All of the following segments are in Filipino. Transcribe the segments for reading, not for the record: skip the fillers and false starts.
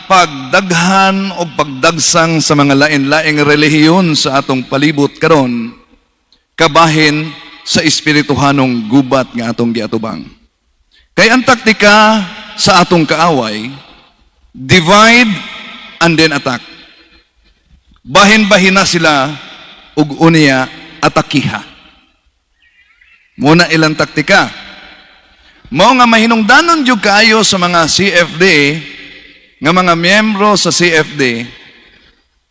pagdaghan o pagdagsang sa mga lain-laing relihiyon sa atong palibot karon kabahin sa espirituhanong gubat nga atong giatubang. Kay ang taktika sa atong kaaway, divide and then attack. Bahin-bahina sila ug unya atakiha. Muna ilang taktika. Mao nga mahinungdanon jud kaayo sa mga CFD nga mga miyembro sa CFD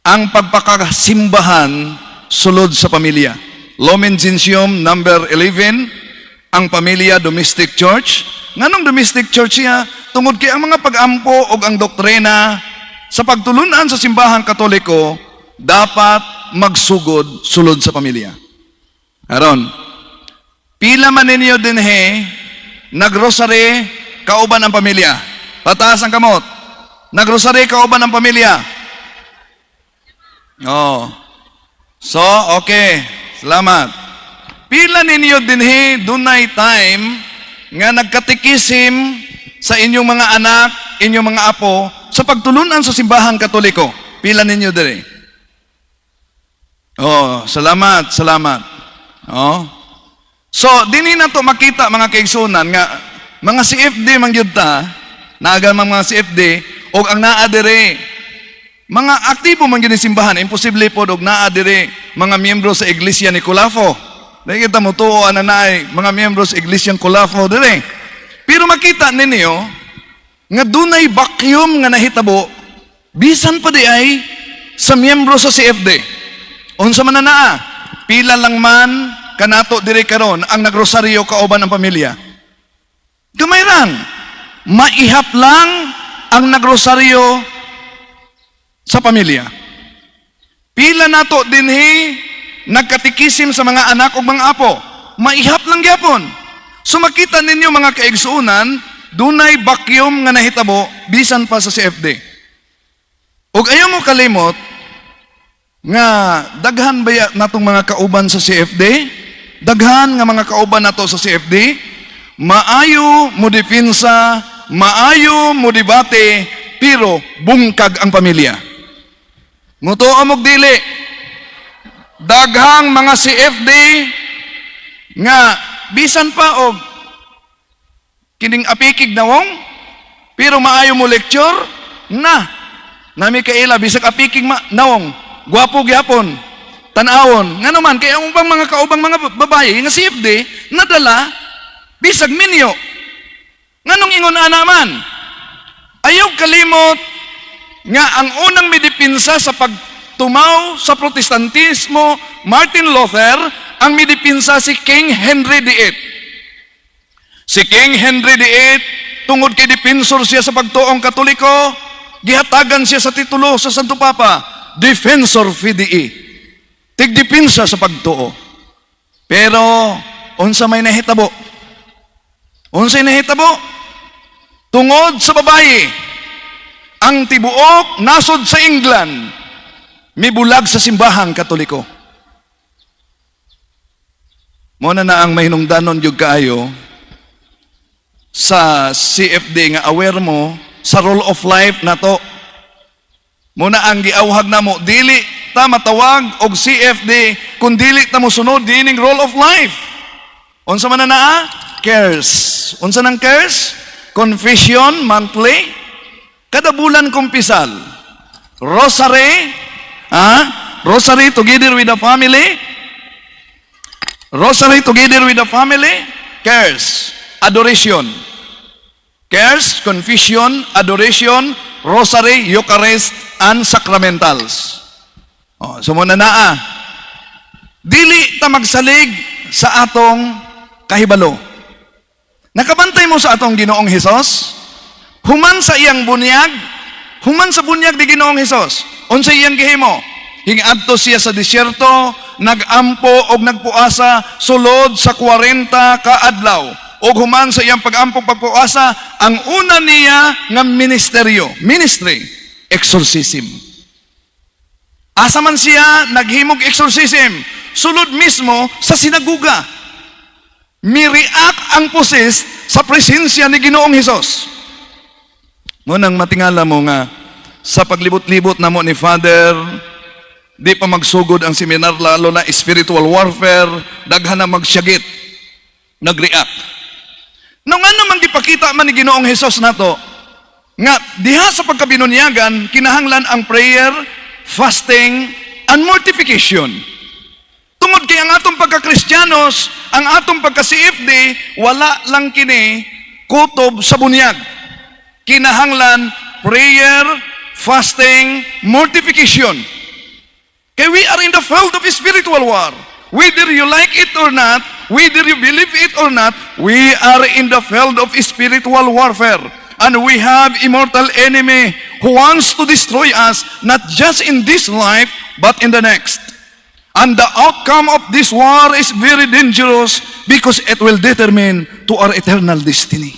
ang pagpakasimbahan sulod sa pamilya. Lumen Gentium number 11, ang pamilya domestic church. Nganong domestic church siya? Tungod kay ang mga pag-ampo o ang doktrina sa pagtulunan sa simbahan Katoliko dapat magsugod sulod sa pamilya. Aron, pila man ninyo dinhi nagrosary kauban ang pamilya. Pataas ang kamot. Nagrosary kauban ang pamilya. Oh. So, okay. Salamat. Pila ninyo dinhi dunay time nga nagkatikisim sa inyong mga anak, inyong mga apo sa pagtulunan sa simbahan Katoliko. Pila ninyo diri? Oh, salamat, salamat. Oh. So, dinhi na to makita mga kaigsunan nga mga CFD man gyud ta, naagal mga CFD og ang naa diri mga aktibo man gyud ni simbahan, imposible pod og naa diri mga miyembro sa Iglesia ni Colafo. Dili kita mo tuo ana naay mga miyembro sa Iglesia ni Colafo diri. Pero makita ninyo nga dunay vacuum nga nahitabo bisan pa di ay sa miyembro sa CFD. Unsa man na naa? Pila lang man kanato diri karon ang nagrosaryo kauban ang pamilya. Gamay lang. Maihap lang ang nagrosaryo sa pamilya. Pila nato dinhi nagkatikisim sa mga anak o mga apo. Maihap lang gyapon. So makita ninyo mga kaigsuunan, dunay vacuum nga nahitabo bisan pa sa CFD. Ug ayaw mo kalimot nga daghan ba natong mga kauban sa CFD? Daghan nga mga kauban nato sa CFD, maayo mo depensa, maayo mo debate, pero bungkag ang pamilya. Mutuo mog dili. Daghang mga CFD nga bisan pa og kining apikig nawong, pero maayo mo lecture na nami kaila bisag apikig nawong, gwapo gyapon. Tanawon, nga naman, kaya ang mga kaubang mga babae, nga CFD, nadala, bisag minyo. Nga nung ingon na naman, ayaw kalimot, nga ang unang midipinsa sa pagtumaw sa protestantismo, Martin Luther, ang midipinsa si King Henry VIII. Si King Henry VIII, tungod kay dipensor siya sa pagtuong Katoliko, gihatagan siya sa titulo sa Santo Papa, Defensor Fidei. Tigdipinsa sa pagtuo. Pero, unsa may nahitabo? Unsay nahitabo? Tungod sa babae, ang tibuok nasod sa England, mibulag sa simbahang Katoliko. Muna na ang mahinungdanon yung kaayo sa CFD nga aware mo sa rule of life na to. Muna ang giawhag na mo, dili ta matawag og CFD kung dili ta mo sunod dining rule of life. Unsa man na naa? Cares. Unsa nang cares? Confession monthly. Kada bulan kumpisal. Rosary. Rosary together with the family. Rosary together with the family. Cares. Adoration. Cares, confession, adoration, rosary, Eucharist, and sacramentals. So muna naa. Dili ta magsalig sa atong kahibalo. Nakabantay mo sa atong Ginoong Hesus? Human sa iyang bunyag, human sa bunyag ni Ginoong Hesus. Unsa iyang gihimo? Hingadto siya sa disyerto, nagampo og nagpuasa sulod sa 40 ka adlaw. O human sa iyang pag-ampong pagpuasa, ang una niya nga ministeryo, ministry, exorcism. Asa man siya naghimog exorcism, sulod mismo sa sinaguga. Miriak ang pusis sa presensya ni Ginoong Hesus. Ngunang matingala mo nga, sa paglibot-libot namo ni Father, di pa magsugod ang seminar, lalo na spiritual warfare, daghan na magsyagit, nag-react. Nung ano man gipakita man ni Ginoong Hesus nato, nga diha sa pagkabinunyagan, kinahanglan ang prayer, fasting, and mortification. Tungod kay ang atong pagka-Kristyanos, ang atong pagka-CFD, wala lang kini kutob sa bunyag. Kinahanglan prayer, fasting, mortification. Kaya we are in the field of spiritual war. Whether you like it or not, whether you believe it or not, we are in the field of spiritual warfare. And we have immortal enemy who wants to destroy us, not just in this life, but in the next. And the outcome of this war is very dangerous because it will determine to our eternal destiny.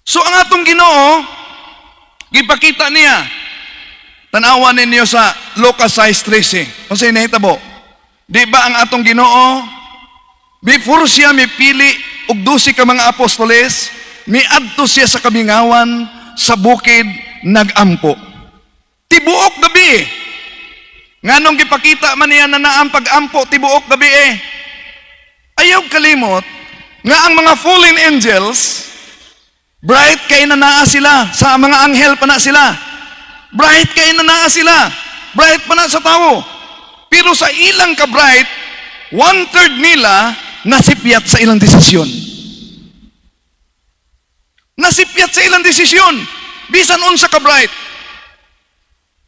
So ang atong Ginoo, gipakita niya, tanawan ninyo sa Lucas 6:13. Kasi nahitabo, di ba ang atong Ginoo, before siya mipili og 12 ka mga apostoles, miadto siya sa kamingawan, sa bukid, nagampo. Tibuok gabi. Nganong gipakita man niya na naang pag-ampo, tibuok gabi Ayaw kalimot, nga ang mga fallen angels, bright kay na naa sila, sa mga anghel pa na sila. Bright kay na naa sila, bright pa na sa tao. Pero sa ilang ka-bright, 1/3 nila nasipyat sa ilang desisyon. Nasipyat sa ilang desisyon. Bisan unsa ka-bright.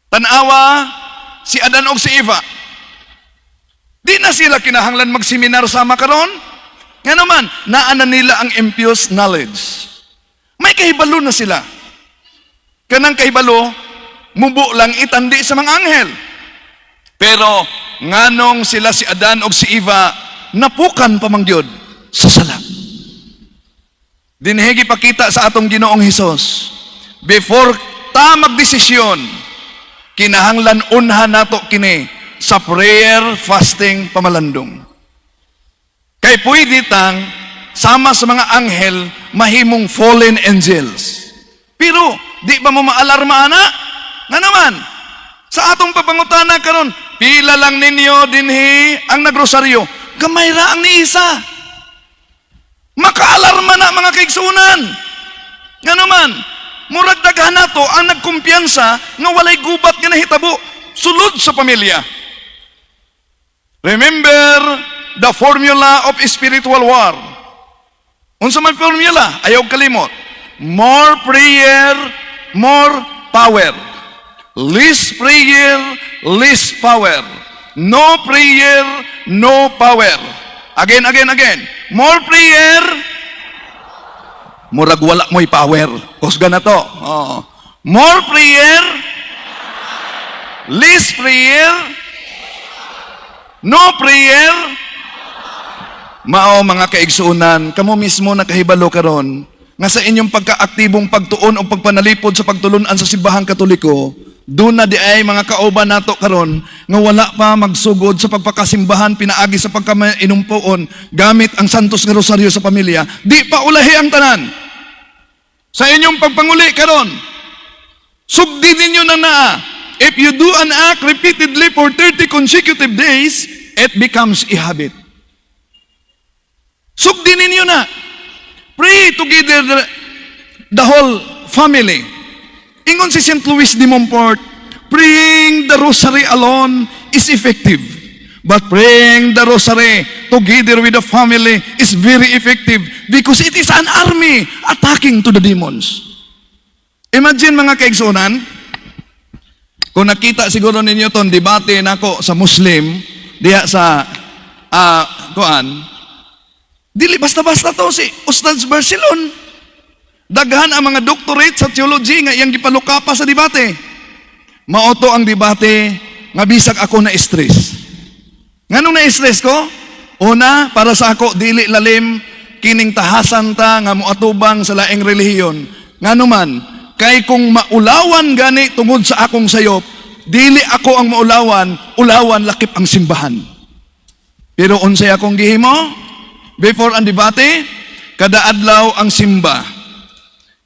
Tanawa, si Adan og si Eva. Di na sila kinahanglan magseminar sama karon. Nga naman, naanan nila ang impious knowledge. May kahibalo na sila. Kanang kahibalo, mubo lang itandi sa mga anghel. Pero nganong sila si Adan o si Eva, napukan pamangyod sa sala. Dinhigi pakita sa atong Ginoong Hesus, before ta magdesisyon, kinahanglan unhan nato kini sa prayer, fasting, pamalandong. Kay pwede tang sama sa mga anghel, mahimong fallen angels. Pero, di ba mo maalarma na? Nga naman, sa atong papangutana karon, pila lang ninyo dinhi ang nagrosaryo, gamay ra ang ni isa. Makaalarma na mga kaigsunan. Nga naman, murag daghan nato ang nagkumpiyansa nga walay gubat nga nahitabo sulod sa pamilya. Remember the formula of spiritual war. Unsa man formula? Ayaw kalimot. More prayer, more power. Less prayer, less power. No prayer, no power. Again. More prayer, murag wala mo'y power. Kusga na to. Oh. More prayer, less prayer, no prayer. Mao mga kaigsuunan, kamo mismo nakahibalo karon nga sa inyong pagkaaktibong pagtuon o pagpanalipod sa pagtulunan sa simbahang Katoliko, doon na di ay mga kauban nato karon nga wala pa magsugod sa pagpakasimbahan pinaagi sa pagkainumpuon gamit ang santos nga rosaryo sa pamilya, di pa ulahi ang tanan. Sa inyong pagpanguli karon, sugdi ninyo na naa. If you do an act repeatedly for 30 consecutive days, it becomes a habit. Sugdi ninyo na. Pray together the whole family. Ingon si St. Louis de Montfort, praying the rosary alone is effective. But praying the rosary together with the family is very effective because it is an army attacking to the demons. Imagine mga kaigsunan, kung nakita siguro ninyo itong debate nako sa Muslim, diya sa, dili basta-basta to si Ustad Barcelon. Daghan ang mga doctorate sa theology nga iyang gipalukapa sa debate. Maoto ang debate nga bisag ako na stress. Nganong na-stress ko? Una, para sa ako, dili lalim, kining tahasan ta nga muatubang sa laing relihiyon. Ngano man, kay kung maulawan gani tungod sa akong sayop, dili ako ang maulawan, ulawan lakip ang simbahan. Pero unsay akong gihimo? Before ang debate, kada adlaw ang simba.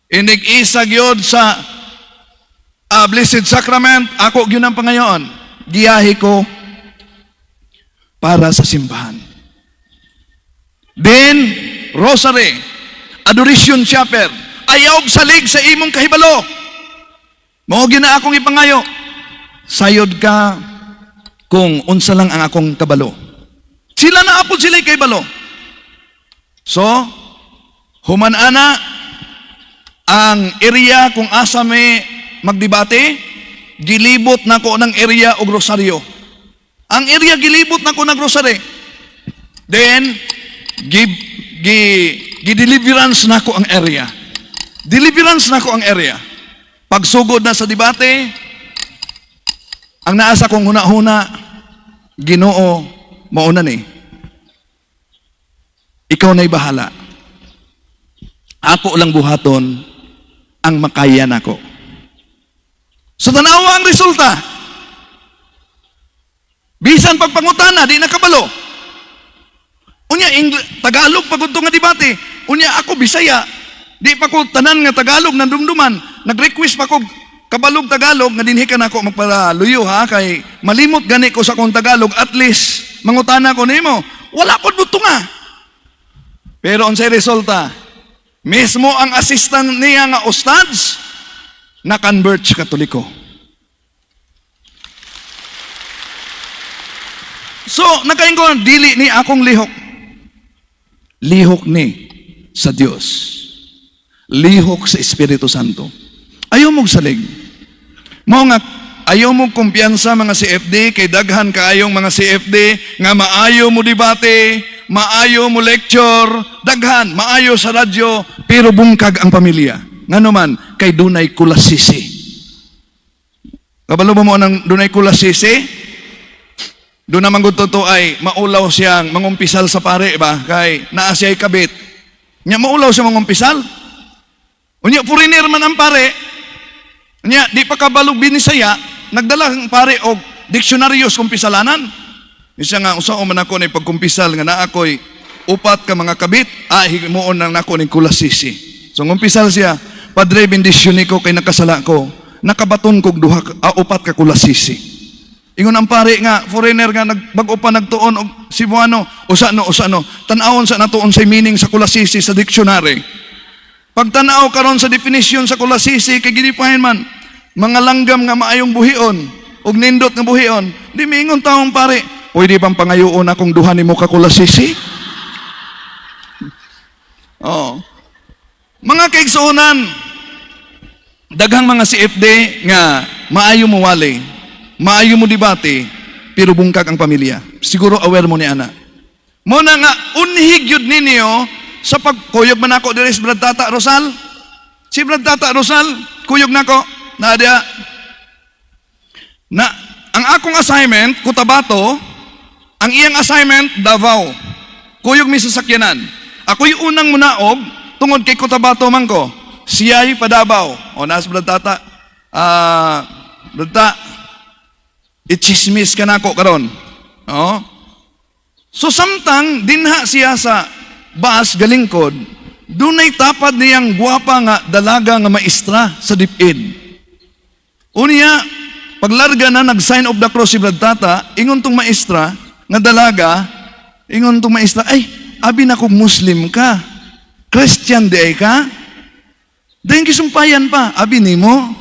Inig-isa gyud sa Blessed Sacrament, ako gyud ang pangayoon. Giyahi ko para sa simbahan. Then, Rosary, Adoration Chapel, ayaw salig sa imong kahibalo. Mao gina akong ipangayo. Sayod ka kung unsa lang ang akong kabalo. Sila na apod sila kahibalo. So, human ana ang area kung asa may magdebate, gilibot na ko ng area og Rosario. Ang area gilibot na ko ng Rosary. Then, deliverance na ko ang area. Deliverance na ko ang area. Pagsugod na sa debate, ang naasa kong huna-huna, Ginoo, mauna ni. Ikaw na'y bahala. Ako lang buhaton ang makaya nako. So tanawa ang resulta. Bisan pagpangutana, di nakabalo. Unya, Tagalog pagod nga debate. Unya, ako Bisaya. Di pa ko tanan nga Tagalog ng dumduman. Nag-request pa ko kabalog Tagalog nga dinhikan ako magpalaluyo ha. Kay malimot gani ko sa akong Tagalog. At least, mangutana ko nimo. Wala po buto nga. Pero unsay resulta? Mismo ang assistant niya nga ustads, na-convert sa Katoliko. So, nakain ko, dili ni akong lihok. Lihok ni sa Diyos. Lihok sa Espiritu Santo. Ayaw mong salig. Mao nga, ayaw mong kumpiyansa mga CFD, kay daghan kaayong mga CFD, nga maayo mo debate, maayo mo lecture, daghan, maayo sa radyo, pero bungkag ang pamilya. Nga naman, kay dunay kulasisi. Kabalo mo ng dunay kulasisi? Doon naman totoo ay maulaw siyang mangumpisal sa pare ba? Kay naa siya'y kabit. Nya maulaw siya mangumpisal. Unya, foreigner man ang pare. Unya, di pa kabalog binisaya, nagdala ang pare og diksionaryos kumpisalanan. Isa nga, usao man ako na pagkumpisal nga na ako'y upat ka mga kabit, himuon lang nako ng kulasisi. So, ngumpisal siya, Padre, bendisyon ko kay nakasala ko, nakabaton kog upat ka kulasisi. Ingon ang pare nga, foreigner nga, bago pa nagtuon og Cebuano, usano, tanawon sa natuon sa meaning sa kulasisi sa dictionary. Pag tanaw karon sa definition sa kulasisi, kay ginipahin man, mga langgam nga maayong buhion, og nindot nga buhion, di mingon taong pare, pwede bang pangayoon akong duhanin mo ka kulasisi? Oh. Mga kaigsuonan, daghang mga CFD nga maayo mo wali, maayo mo debate, pero bungkag ang pamilya. Siguro aware mo ni ana. Muna nga, unhig yun ninyo sa pagkuyog man ako diri si Brad Tata Rosal. Si Brad Tata Rosal, kuyog na ko, naadya. Na, ang akong assignment, Cotabato, ang iyang assignment, Davao. Kuyog mi sasakyanan. Ako'y unang munaog, tungod kay Cotabato man ko. Siya'y pa-Davao. O, nasa Brad Tata, Brad Tata, i-chismis ka na ako karon. Oh. So samtang dinha siya sa bus galingkod, dunay tapad niyang guwapa nga dalaga nga maestra sa dipid. Unya, paglarga na nag-sign of the cross si Brad Tata, ingon tong maestra nga dalaga, ingon tong maestra, ay, abi na kung Muslim ka. Christian di ay ka? Dahil kisumpayan pa, abi nimo,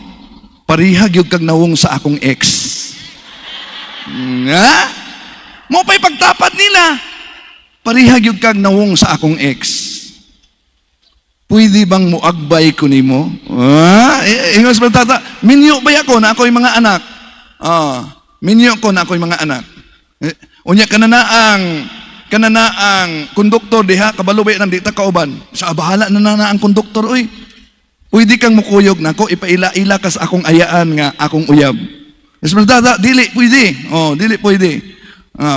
parihag yung kag nawong sa akong ex. Nga? Mo pa'y pagtapat nila. Parihag yung kag nawong sa akong ex. Pwede bang muagbay ko nimo? Ingon sa Tata, minyo ba ako na ako'y mga anak? Minyo ko na ako'y mga anak. Unya kanana ang konduktor diha, kabalubay ng dita kauban. Sa bahala na ang konduktor, uy. Pwede kang mukuyog na ako, ipaila-ila ka sa akong ayaan nga akong uyab. Yes, Tata, dili, pwede. Dili, pwede.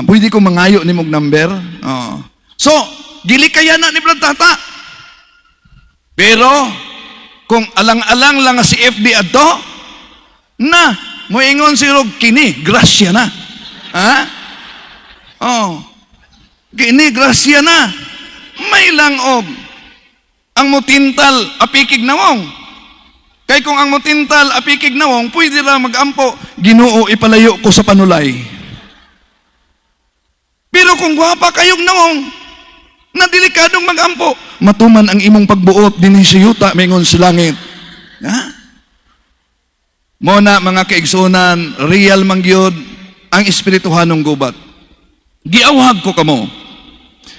Pwede ko mangayo ni mong number. So, dili kaya na ni Brad Tata. Pero, kung alang-alang lang si FD ato, na, moingon si Rog, kini, grasya na. Ha? Kini, grasya na. May lang og, ang mutintal, apikig na mong. Kay kung ang motintal apikig nawong, pwede ra magampo, Ginoo ipalayo ko sa panulay. Pero kung gwapa kayong nawong, na delikadong magampo, matuman ang imong pagbuot dinhi sa yuta mingon sa langit. Ha? Mona mga kaigsunan, real mangyod ang espirituhanong gubat. Giawhag ko kamo.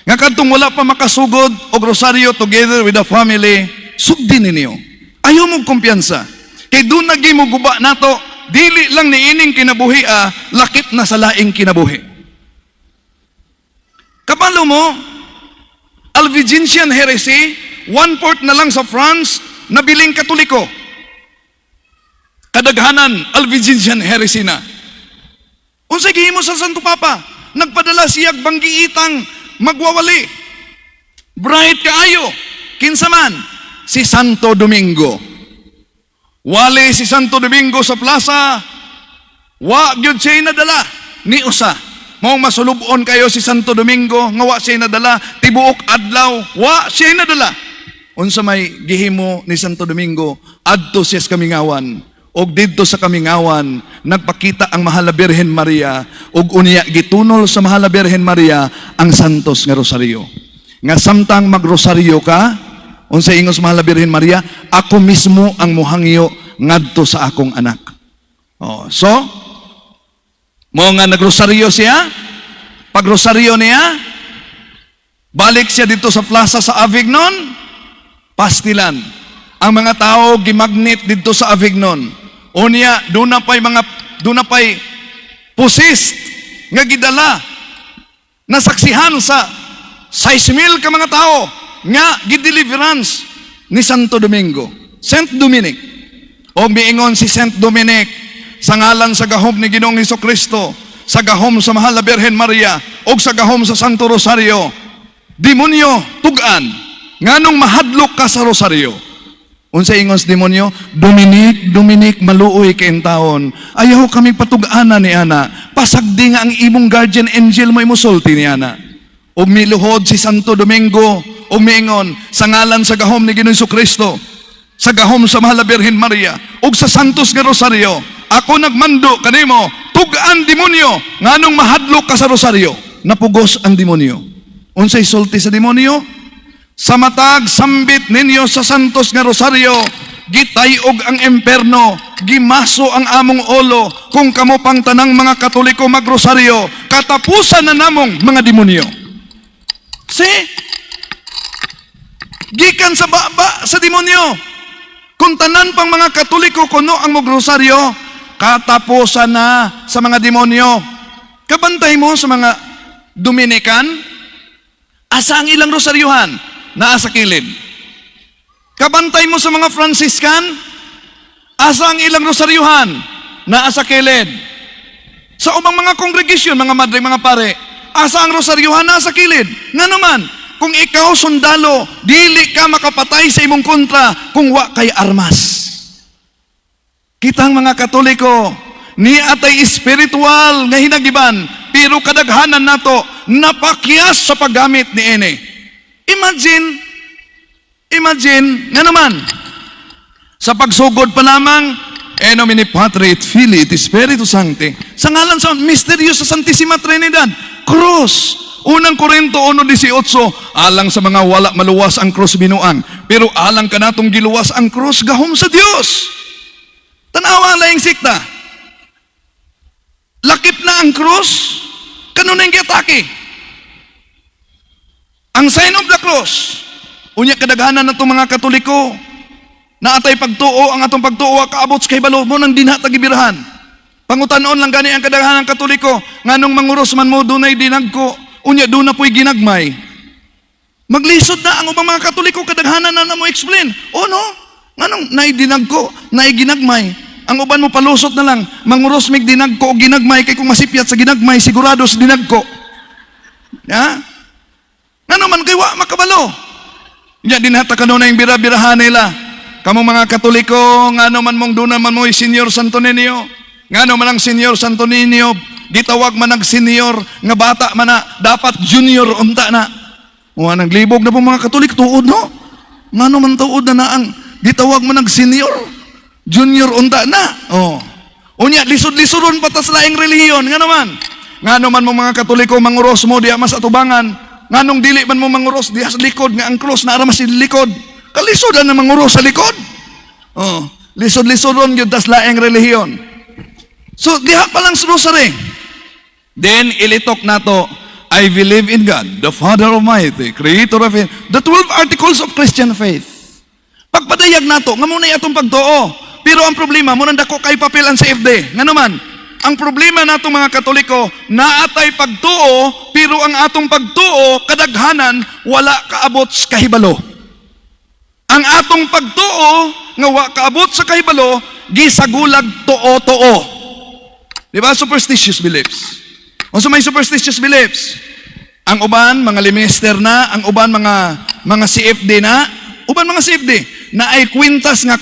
Nga kadtong wala pa makasugod og rosaryo together with the family, sugdin ninyo. Ayaw mong kumpiyansa. Kay doon nagi mo guba nato, dili lang ni ining kinabuhi lakip na sa laing kinabuhi. Kapalo mo, Albigensian heresy, 1/4 na lang sa France, nabiling Katoliko. Kadaghanan, Albigensian heresy na. Unsay gihimo sa Santo Papa? Nagpadala siyag banggiitang magwawali. Bright kaayo. Kinsa man? Si Santo Domingo. Wali si Santo Domingo sa plaza, wa gyud siya nadala ni usa. Mao masulubon kayo si Santo Domingo, nga wa siya nadala, tibuok adlaw, wa siya nadala. Unsa may gihimo ni Santo Domingo, adto siya sa Kamingawan, og didto sa Kamingawan, nagpakita ang Mahal na Birhen Maria, og unya gitunol sa Mahal na Birhen Maria ang santos nga rosaryo. Nga samtang magrosaryo ka, unsa ingos Mahal na Birhen Maria, ako mismo ang muhangyo ngadto sa akong anak. Oh, so mo nga nagrosaryo siya, pagrosaryo niya, balik siya dito sa plaza sa Avignon, pastilan. Ang mga tao gimagnet dito sa Avignon. Unya, doon na pa'y pusist nga gidala, nasaksihan sa 6,000 ka mga tao nga gideliverance ni Santo Domingo. Saint Dominic. O miingon si Saint Dominic, sa ngalan sa gahom ni Ginoong Hesukristo, sa gahom sa Mahal na Birhen Maria, o sa gahom sa Santo Rosario, demonyo, tugan, nganong mahadlok ka sa Rosario. Unsa ingon sa demonyo? Dominic, maluoy kayong taon. Ayaw kami patugana ni Ana. Pasagdi nga ang imong guardian angel mo imusulti ni Ana. O miluhod si Santo Domingo, o miingon, sa ngalan sa gahom ni Ginoong Hesukristo, sa gahom sa Mahal na Birhen Maria, o sa Santos nga Rosario, ako nagmando kanimo, tugaan demonyo, nganong mahadlok ka sa Rosario. Napugos ang demonyo. Unsay sulti sa demonyo? Sa matag sambit ninyo sa Santos nga Rosario, gitayog ang imperno, gimaso ang among ulo, kung kamo pang tanang mga Katoliko magrosaryo, katapusan na namong mga demonyo. See? Gikan sa baba sa demonyo. Kung tanan pang mga Katoliko kuno ang magrosaryo, katapusan na sa mga demonyo. Kabantay mo sa mga Dominican, asa ang ilang rosaryuhan? Naa sa kilid. Kabantay mo sa mga Franciscan, asa ang ilang rosaryuhan? Naa sa kilid. Sa ubang mga kongregasyon, mga madre, mga pare, asa ang rosaryuhan? Naa sa kilid. Nga naman, kung ikaw sundalo, dili ka makapatay sa imong kontra kung wa kay armas. Kitang mga Katoliko, ni atay espiritual nga hinagiban, pero kadaghanan nato napakyas sa paggamit ni ene. Imagine, nga naman, sa pagsugod pa lamang, en nomine Patri et Filii et Spiritus Sancti, sa ngalan sa misteryo sa Santissima Trinidad, cross. Unang Korinto 1:18, alang sa mga wala maluwas ang cross binuang, pero alang kanatong giluwas ang cross gahom sa Dios. Tanawa lang yung sikta. Lakip na ang cross, kanunay yung giatake. Ang sign of the cross, unya kadaghanan na itong mga Katoliko, na atay pagtuo, ang atong pagtuo, kaabot kay balo mo ng dinhatagibirahan. Pangutanon lang gani ang kadaghanan ng Katoliko, nganong manguros man mo, dunay dinagko, unya doon na po'y ginagmay. Maglisod na ang ubang mga Katoliko, kadaghanan na mo explain. O no? Nganong naidinagko, naiginagmay. Ang uban mo palusot na lang, manguros mig dinagko o ginagmay, kay kung masipyat sa ginagmay, sigurado sa dinagko. Ya? Ngano man kay wa makabalo. Ya dinhata kanuna yung bira-birahan nila. Kamong mga Katoliko, ngano man mong duna man mo Senyor Santo Niño. Ngano man ang Senyor Santo Niño, gitawag man ang senior nga bata man na, dapat junior unta na. Wa naglibog na po mga Katolik tuod no. Ngano man tuod na ang gitawag man ang senior. Junior unta na. Oh. Unya, lisod-lisodon patas laing relihiyon. Nga naman mo mga Katoliko, manguros mo, diya mas atubangan. Nga nung dili man mo manguros, diya sa likod, nga ang cross na aramas sa likod. Kalisodan na manguros sa likod. Oh. Lisod-lisodon yun, tas laing relihiyon. So, diha palang sa rosary. Then, ilitok na to, I believe in God, the Father Almighty, Creator of the 12 articles of Christian faith. Pagpadayag na to, nga muna itong pagtuo. Pero ang problema, muna dako kay papel ang CFD. Nga naman, ang problema natong mga Katoliko, naatay pagtuo, pero ang atong pagtuo, kadaghanan, wala kaabot sa kahibalo. Ang atong pagtuo, nga wala kaabot sa kahibalo, gisagulag tuo-tuo. Di ba? Superstitious beliefs. O so may superstitious beliefs. Ang uban, mga limester na, ang uban, mga CFD na, uban mga CFD, na ay kwintas nga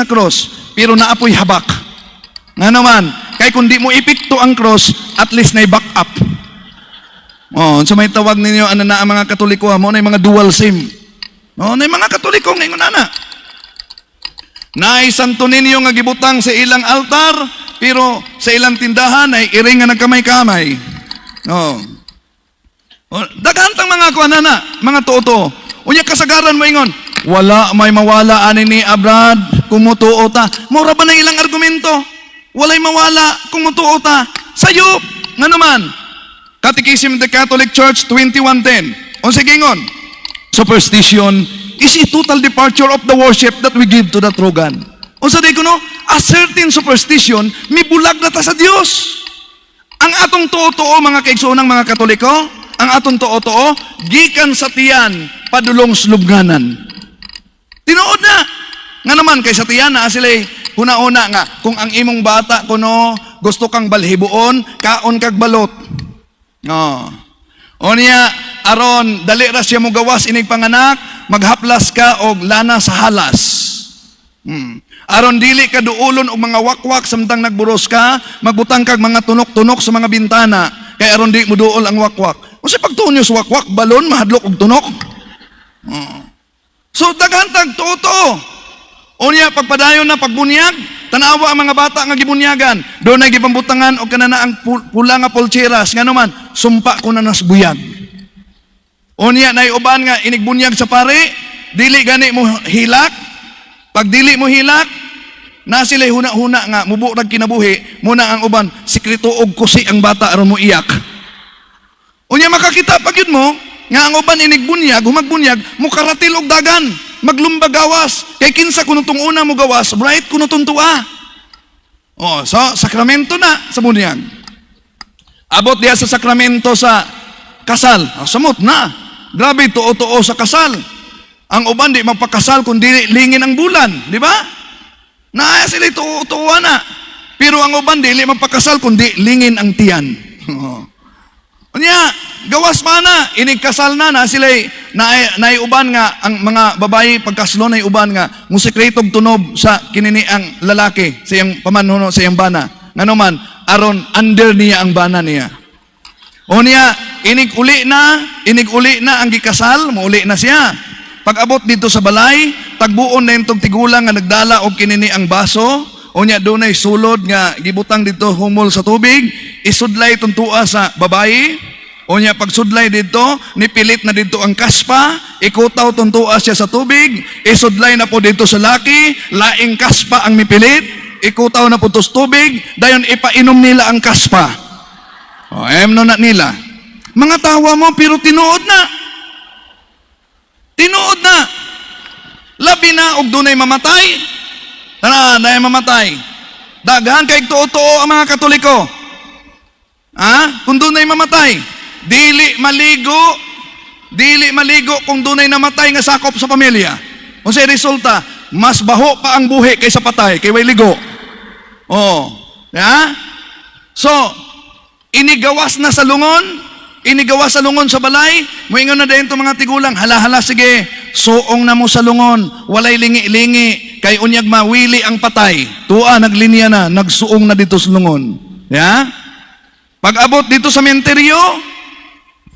cross, pero naapoy habak. Nga naman, kay kung di mo ipikto ang cross, at least na i-back up. Oh, so may tawag ninyo, ano na ang mga Katoliko, mo na yung mga dual SIM. Oh, na yung mga Katoliko, ngayon na. Naisanto ninyo nga gibutang sa ilang altar, pero sa ilang tindahan ay iring nga nagkamay-kamay. Oh. Oh, dagantang mga kuanana, mga tuo-tuo. Unya kasagaran mo ingon, wala may mawala ani ni Abrad kumutuo ta. Mura ba na ilang argumento? Walay mawala kumutuo ta. Sayop nga naman. Catechism of the Catholic Church 21:10. Unsa gingon? Superstition is a total departure of the worship that we give to the true God. Unsa di kuno? A certain superstition mibulag na ta sa Dios. Ang atong tuo-tuo mga kaigsoonang mga Katoliko, ang atong tuo-tuo gikan sa tiyan padulong slubnganan. Tinuod na. Nga naman, kay sa tiyan na sila huna-una nga, kung ang imong bata kuno gusto kang balhibuon, kaon kag balot. Oh. O niya, aron, dali ra siya mo gawas inig panganak, maghaplas ka og lana sa halas. Aron dili ka duulon og mga wakwak samtang nagburos ka, magbutang kag mga tunok-tunok sa mga bintana, kay aron di mo duol ang wakwak. Kasi pagtunyo sa wakwak, balon, mahadlok og tunok. So, daghantag, tuto. O niya, pagpadayon na, pagbunyag, tanawa ang mga bata nga gibunyagan. Doon ay gipambutangan o kanana ang pula nga polcheras. Nga naman, sumpa ko na nas buyag. O niya, naiuban nga, inigbunyag sa pare, dili gani mo hilak. Pag dili mo hilak, na sila huna-huna nga, mubukrag kinabuhi, muna ang uban, sikreto og kusi ang bata aron mo iyak. O niya, makakita pag yun mo, nga ang uban inigbunyag, humagbunyag, mukaratil og dagan, maglumbagawas, kay kinsa kuno tong una mo gawas, bright kuno tong tuwa. Oh, so sakramento na sa bunyag. Abot diya sa sakramento sa kasal. Oh, samot na. Grabe tuo-tuo sa kasal. Ang uban di magpakasal kundi lingin ang bulan, di ba? Naaya sila tuo-tuwa na. Pero ang uban dili magpakasal kundi lingin ang tiyan. Unya, gawas pa na, inigkasal na sila naiuban nga, ang mga babae pagkaslo naiuban nga, musikretog tunob sa kinini ang lalaki, sa iyang pamanuno, sa iyang bana. Nga naman, aron under niya ang bana niya. O niya, inig-uli na ang gikasal, muuli na siya. Pag abot dito sa balay, tagbuon na yung tigulang nga nagdala o kinini ang baso, o niya doon ay sulod nga gibutang dito humol sa tubig, isudlay tuntua sa babae, o niya pagsudlay dito, nipilit na dito ang kaspa, ikutaw tuntua siya sa tubig, isudlay na po dito sa laki, laing kaspa ang mipilit, ikutaw na po to sa tubig, dayon ipainom nila ang kaspa. O, emno na nila. Mga tawa mo, pero tinuod na. Tinuod na. Labi na, og dunay mamatay, tara, dahil mamatay. Daghan kay tuo-tuo ang mga Katoliko. Kung dunay mamatay, dili maligo kung dunay namatay nga sakop sa pamilya. Kung sa resulta, mas baho pa ang buhi kaysa patay, kay way ligo. Oh. So, inigawas na sa lungon, inigawas sa lungon sa balay, moingon na dayon to mga tigulang, hala sige, suong na mo sa lungon, walay lingi-lingi, kay unyag mawili ang patay. Tuwa, naglinya na, nagsuong na dito sa lungon. Pag abot dito sa menteryo,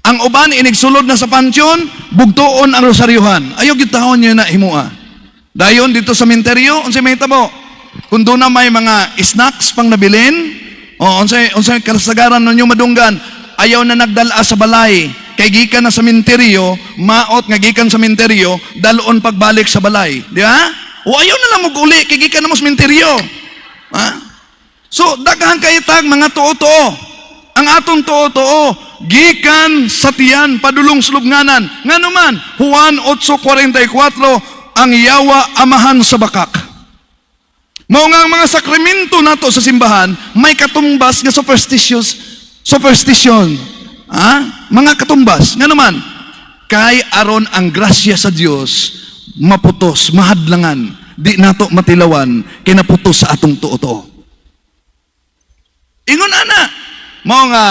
ang uban inigsulod na sa pansyon, bugtuon ang rosaryuhan. Ayaw gitahon niyo na himua. Dayon dito sa minteryo, unsay mahitabo? Kung doon na may mga snacks pang nabilin, o unsay kasagaran ninyo madunggan, ayaw na nagdala sa balay, kay gikan na sa minteryo, maot nga gikan sa minteryo, dalon pagbalik sa balay. Di ba? O ayaw na lang mag-uli, kay gikan na mo sa minteryo. Ha? So, daghan kayo tag mga tuo-tuo. Ang atong tuo-tuo, gikan sa tiyan, padulong sulubnganan. Nga naman, Juan 8:44, ang yawa amahan sa bakak. Mao nga ang mga sakramento nato sa simbahan, may katumbas nga superstition. Mga katumbas. Nga naman, kay aron ang grasya sa Dios maputos, mahadlangan, di nato matilawan, kinaputos sa atong tuo-tuo. Ingon ana, mao nga,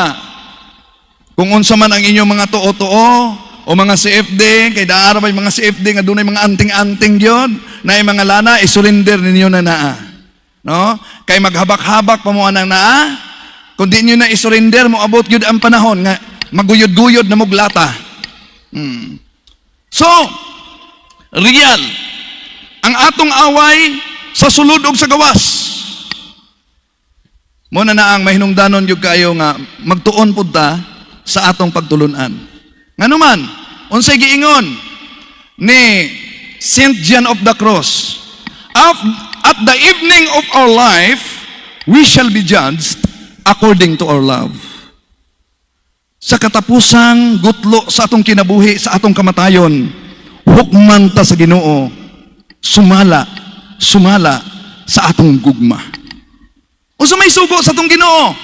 kung unsa man ang inyong mga tuo-tuo, o mga CFD, kay daara may mga CFD nga dunay mga anting-anting gyud, na mga lana, isurrender ninyo na naa. No? Kay maghabak-habak pa mo anang naa, kung di nyo na isurrender, mo abot gyud ang panahon, nga maguyod-guyod na muglata. So, real, ang atong away sa sulod ug sa gawas. Muna na ang mahinungdanon yung kayo nga magtuon po ta sa atong pagtulunan. Nga naman, unsay giingon ni Saint John of the Cross, at the evening of our life, we shall be judged according to our love. Sa katapusang gutlo sa atong kinabuhi, sa atong kamatayon, hukman ta sa Ginoo, sumala sa atong gugma. Unsa may sugo sa atong Ginoo?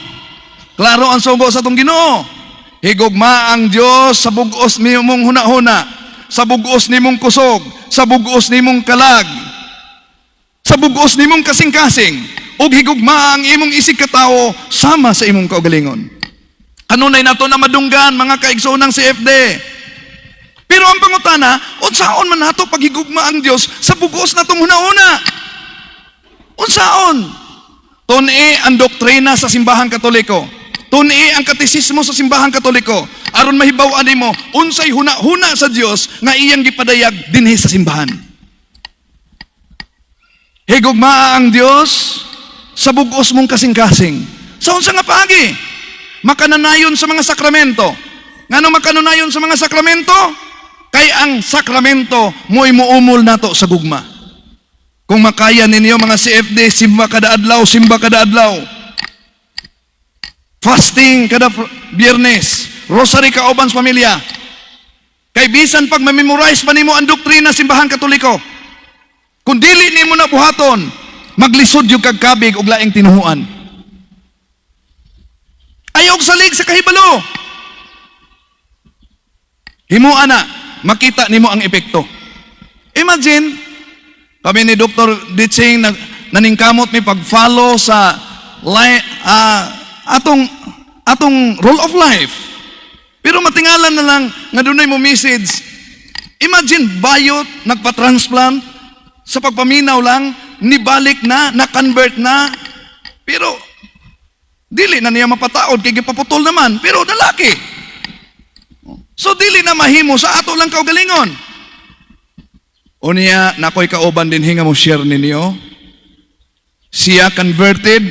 Klaro ang sugo sa atong Ginoo. Higugma ang Dios sa bugos nimong hunahuna, sa bugos nimong kusog, sa bugos nimong kalag, sa bugos nimong kasing-kasing, ug higugma ang imong isig katao sama sa imong kaugalingon. Kanunay nato na madunggan mga kaigsoonang CFD. Pero ang pangutana, unsaon man nato paghigugma ang Dios sa bugos natong hunahuna? Unsaon? Tun-i ang doktrina sa simbahang Katoliko. Tun-i ang katisismo sa simbahang Katoliko. Aron mahibaw-an nimo unsay huna-huna sa Dios nga iyang gipadayag dinhi sa simbahan. Higugma ang Dios sa bugos mong kasing-kasing. Sa unsa nga paagi? Makananayon sa mga sakramento. Ngano makananayon sa mga sakramento? Kay ang sakramento mo'y muumol nato sa gugma. Kung makaya ninyo mga CFD, simba kada adlaw. Fasting kada Biyernes, rosary kauban sa pamilya. Kay bisan pag memorize pa nimo ang doktrina simbahan Katoliko, kung dili nimo na buhaton, maglisod yung kagkabig og laing tinuhuan. Ayaw salig sa kahibalo. Himuan na, makita nimo ang epekto. Imagine, kami ni Dr. Ditsing naningkamot mi pag-follow sa atong rule of life. Pero matingalan na lang nga dunay mo message. Imagine bayot nagpa-transplant sa pagpaminaw lang, nibalik na, na-convert na. Pero dili na niya mapataod kay gipaputol naman, pero lalaki. So dili na mahimo sa ato lang kaugalingon. Unya, nakoy kauban din hinga mo share ninyo. Siya converted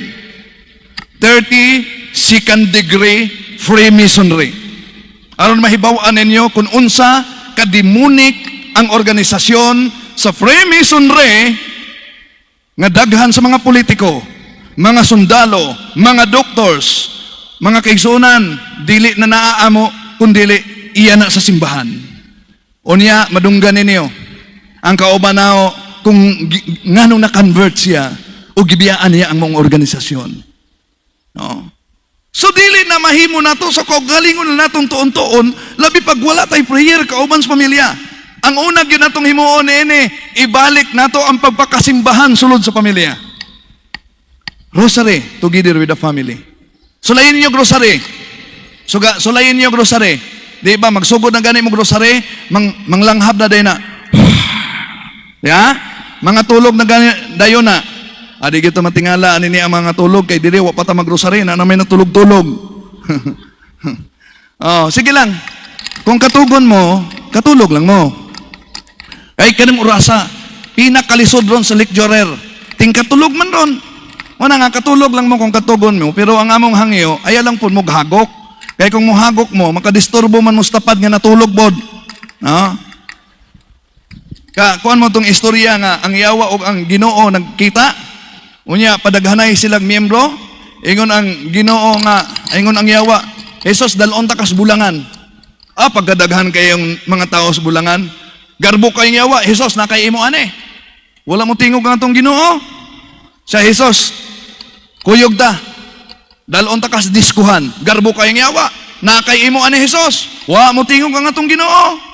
32nd degree Freemasonry. Aron mahibaw-an ninyo kung unsa kademonic ang organisasyon sa Freemasonry nga daghan sa mga politiko, mga sundalo, mga doctors, mga kaigsunan, dili na naaamo kundi iya na sa simbahan. Unya, madunggan ninyo ang kauban nao kung nganong na-convert siya o gibiyaan niya ang mong organisasyon. No? So dili na mahimo nato sa kaugalingon na natong tuon-tuon, labi pag wala tay prayer kauban sa pamilya. Ang una gyud natong himuon ini, ibalik nato ang pagpakasimbahan sulod sa pamilya. Rosary together with the family. Sulayin niyo grocery. Sulayin niyo grocery. Di ba magsugod na gani mo grocery, manglanghap na day na. Ya? Mga tulog na dayon na. Adi gito matingala ani ni ang mga tulog kay diri wa pa ta mag-grocery na may natulog-tulog. Oh, sige lang. Kung katugon mo, katulog lang mo. Ay kanang urasa. pinakalisod ron sa lecturer. Tingkatulog man ron. Wala nga, katulog lang mo kung katugon mo, pero ang among hangyo, ay lang po mo hagok. Kaya kung mohagok mo, makadisturbo man mo sa tapad nga natulog bod. No? Kuan mo itong istorya nga, ang yawa o ang Ginoo nagkita, unya, padaghanay silang miyembro, ingon ang Ginoo nga, ingon ang yawa, Jesus, dalon ta kas bulangan. Pagkadaghan kayong mga tao sa bulangan, garbo kayong yawa, Jesus, nakay imo ane. Wala mo tingog nga itong Ginoo. Sa Jesus, kuyog ta, dalon ta kas diskuhan, garbo kayong yawa, nakay imo ane Jesus. Wa mo tingog nga itong Ginoo.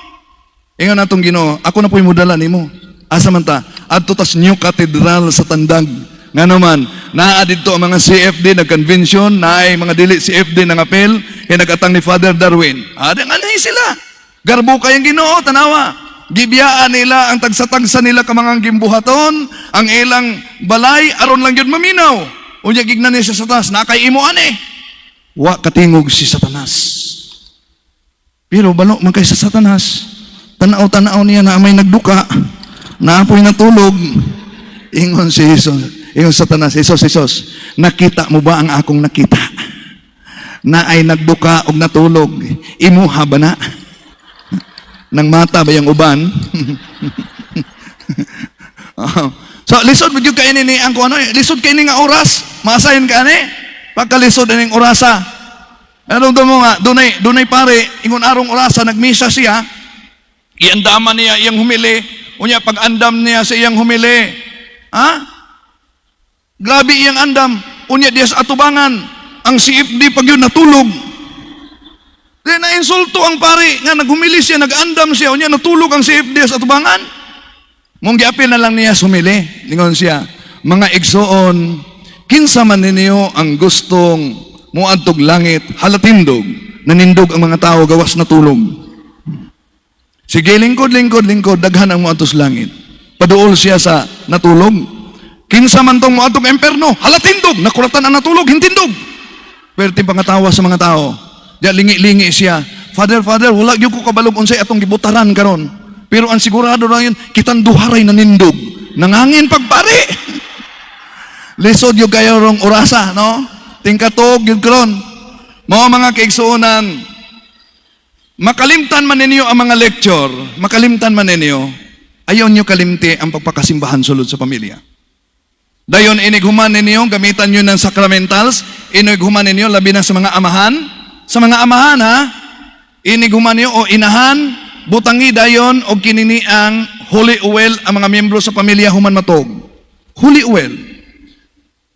Ingon natong Ginoo, ako na po'y mudala nimo. Asa man ta? Adto tas New Cathedral sa Tandag. Nga naman, naa dito ang mga CFD na convention, naay mga dili CFD na ngapel, kaya nagatang ni Father Darwin. Anay sila. Garbo kayang Ginoo, tanawa. Gibiyaan nila ang tagsa-tagsa nila ka mga gimbuhaton, ang ilang balay, aron lang yun maminaw. Unya gignan niya sa Satanas, nakay imo ane. Wa katingog si Satanas. Pero balo man kay sa Satanas, tanaw-tanaw niya na may nagduka, na apoy natulog. Ingon si Jesus, ingon Satanas, Jesus, nakita mo ba ang akong nakita? Na ay nagduka o natulog, imuha ba na? Nang mata ba yung uban? So, lisod mo yung kainin ni ang ano, lisod kainin nga oras, maasahin ka ni, pagkalisod ng orasa. Ano mo nga, dunay pare, ingon arong orasa, nagmisa siya, iandaman niya iyang humili, unya pag-andam niya sa iyang humili. Grabe iyang andam, unya diya sa atubangan, ang CFD pag yun natulog. Then na-insulto ang pare, nga naghumili siya, nag-andam siya, unya natulog ang CFD sa atubangan. Mong giapil na lang niya sumili. Lingon siya, mga igsoon, kinsa man ninyo ang gustong muadtog langit, halatindog, nanindog ang mga tao gawas na tulog. Sige, lingkod, daghan ang muadtos langit. Paduol siya sa natulog. Kinsa man tong muadtog emperno, halatindog, nakuratan ang natulog, hintindog. Pwerte pangatawa sa mga tao. Diya lingi-lingi siya. Father, wala gyud ko kabalog unsay atong gibutaran karon. Pero ang sigurado na yun, kitang duharay nanindog. Nangangin pagpari. Lisod yung kayo rong orasa, no? Tingkatog yung karon. Mga mga kaigsuunan, makalimtan man ninyo ang mga lecture, makalimtan man ninyo, ayaw nyo kalimti ang pagpakasimbahan sulod sa pamilya. Dayon, inighuman ninyo, gamitan nyo ng sacramentals, inighuman ninyo, labi na sa mga amahan. Sa mga amahan, ha? Inighuman nyo o inahan, butangi dayon o kinini ang holy oil ang mga miyembro sa pamilya human matog. Holy oil.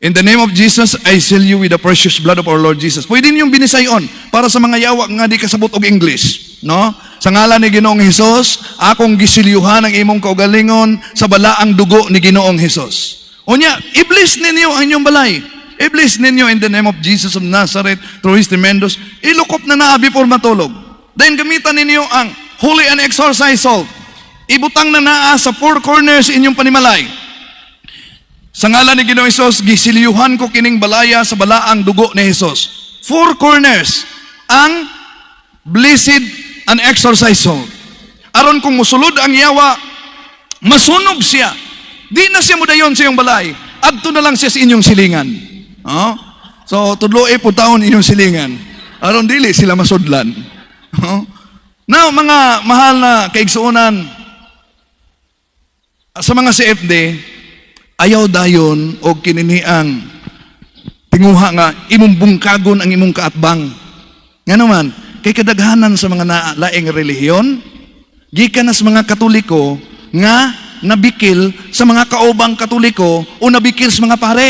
In the name of Jesus, I seal you with the precious blood of our Lord Jesus. Pwede niyong binisayon para sa mga yawa nga di kasabot og English. No? Sa ngalan ni Ginoong Hesus, akong gisilyuhan ang imong kaugalingon sa balaang dugo ni Ginoong Hesus. Unya, i-bless ninyo ang inyong balay. I-bless ninyo in the name of Jesus of Nazareth through His tremendous. Ilukop na naa before matulog. Then gamitan ninyo ang holy and exorcised salt. Ibutang na naa sa four corners inyong panimalay. Sa ngalan ni Ginoong Hesus, gisilyuhan ko kining balaya sa balaang dugo ni Hesus. Four corners ang blessed and exorcised salt. Aron kung musulod ang yawa, masunog siya. Di na siya mudayon sa iyong balay. Adto na lang siya sa inyong silingan. So, tudloe po taon inyong silingan. Aron dili sila masudlan. Now, mga mahal na kaigsuunan, sa mga CFD, ayaw dayon o kininiang tinguha nga imong bungkagon ang imong kaatbang. Nga naman, kay kadaghanan sa mga laing relihiyon, gikan na sa mga Katoliko nga nabikil sa mga kaubang Katoliko o nabikil sa mga pare.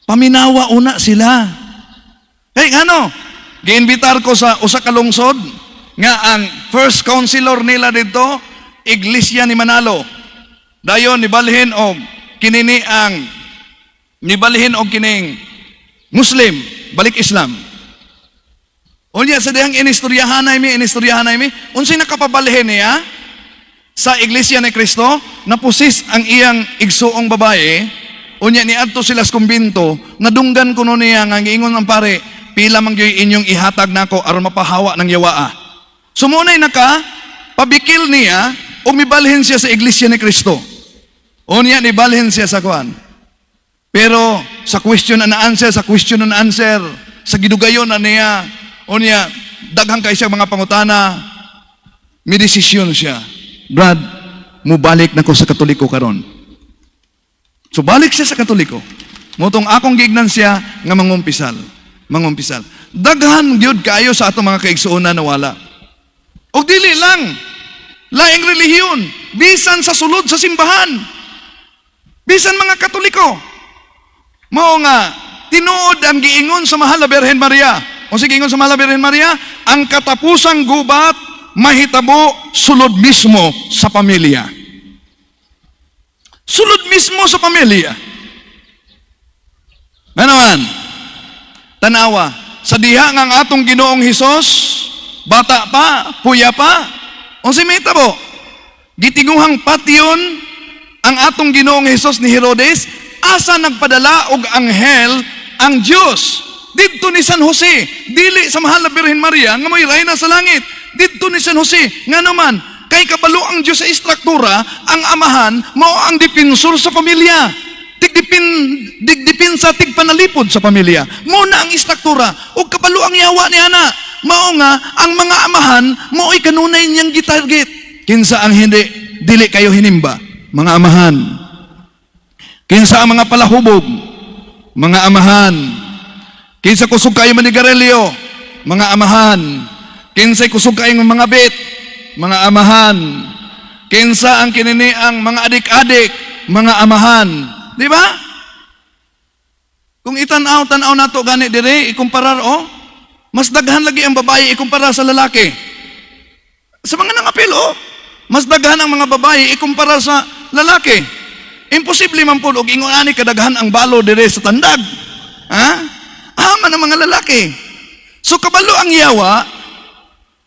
Paminawa una sila. Ano? Giinbitar ko sa usa ka lungsod nga ang first counselor nila dito, Iglesia ni Manalo. Dayon nibalhin og kinini ang nibalhin og kining Muslim balik Islam. Unya sa dihang inistoryahanay mi unsay nakapabalhin niya sa Iglesia ni Cristo napusis ang iyang igsuong babae. Unya niadto sila sa kumbinto, nadunggan kuno niya nga giingon ang pare, pila man gyud inyong ihatag nako aron mapahawa ng yawaa. Sumunay naka pabikil niya o mibalhin siya sa Iglesia ni Cristo. Unya ni balhin siya sa kuan. Pero sa question and answer, sa gidugayon na niya, unya daghang kay siya mga pangutana, may desisyon siya. Brad, mubalik na ko sa Katoliko karon. So balik siya sa Katoliko. Mutong akong gignan siya nga mangumpisal. Daghan gyud kaayo sa atong mga kaigsuonan na wala. Og dili lang laing relihiyon, bisan sa sulod sa simbahan. Bisan mga Katoliko. Mao nga tinuod ang giingon sa Mahal na Birhen Maria. O sige, giingon sa Mahal na Birhen Maria, ang katapusang gubat mahitabo sulod mismo sa pamilya. Sulod mismo sa pamilya. Ganaman, tanawa, sa diha nga ang atong Ginoong Hesus, bata pa, puya pa, o si Metabo, gitinguhang patyon ang atong Ginoong Hesus ni Herodes, asa nagpadala og anghel ang Dios didto ni San Jose, dili sa Mahal na Birhen Maria nga mo'y reyna sa langit, didto ni San Jose nga naman kay kabalo ang Dios sa istruktura, ang amahan mao ang depensor sa pamilya, digdipin sa tigpanalipod sa pamilya, mao na ang istruktura ug kabalo ang yawa ni ana, mao nga ang mga amahan mao'y kanunay niyang gitarget. Kinsa ang hindi dili kayo hinimba, mga amahan. Kinsa ang mga palahubog, mga amahan. Kinsa kusog kayo manigarilyo, mga amahan. Kinsa kusog kayo mga bit, mga amahan. Kinsa ang kinini ang mga adik-adik, mga amahan. Di ba? Kung itanaw nato gani dire, ikumparar mas daghan lagi ang babae ikumpara sa lalaki. Sa mga nangapil mas daghan ang mga babae ikumpara sa lalaki. Imposible man po og ingon ani kadaghan ang balo dire sa tandag. Ha? Ama ng mga lalaki. So kabalo ang yawa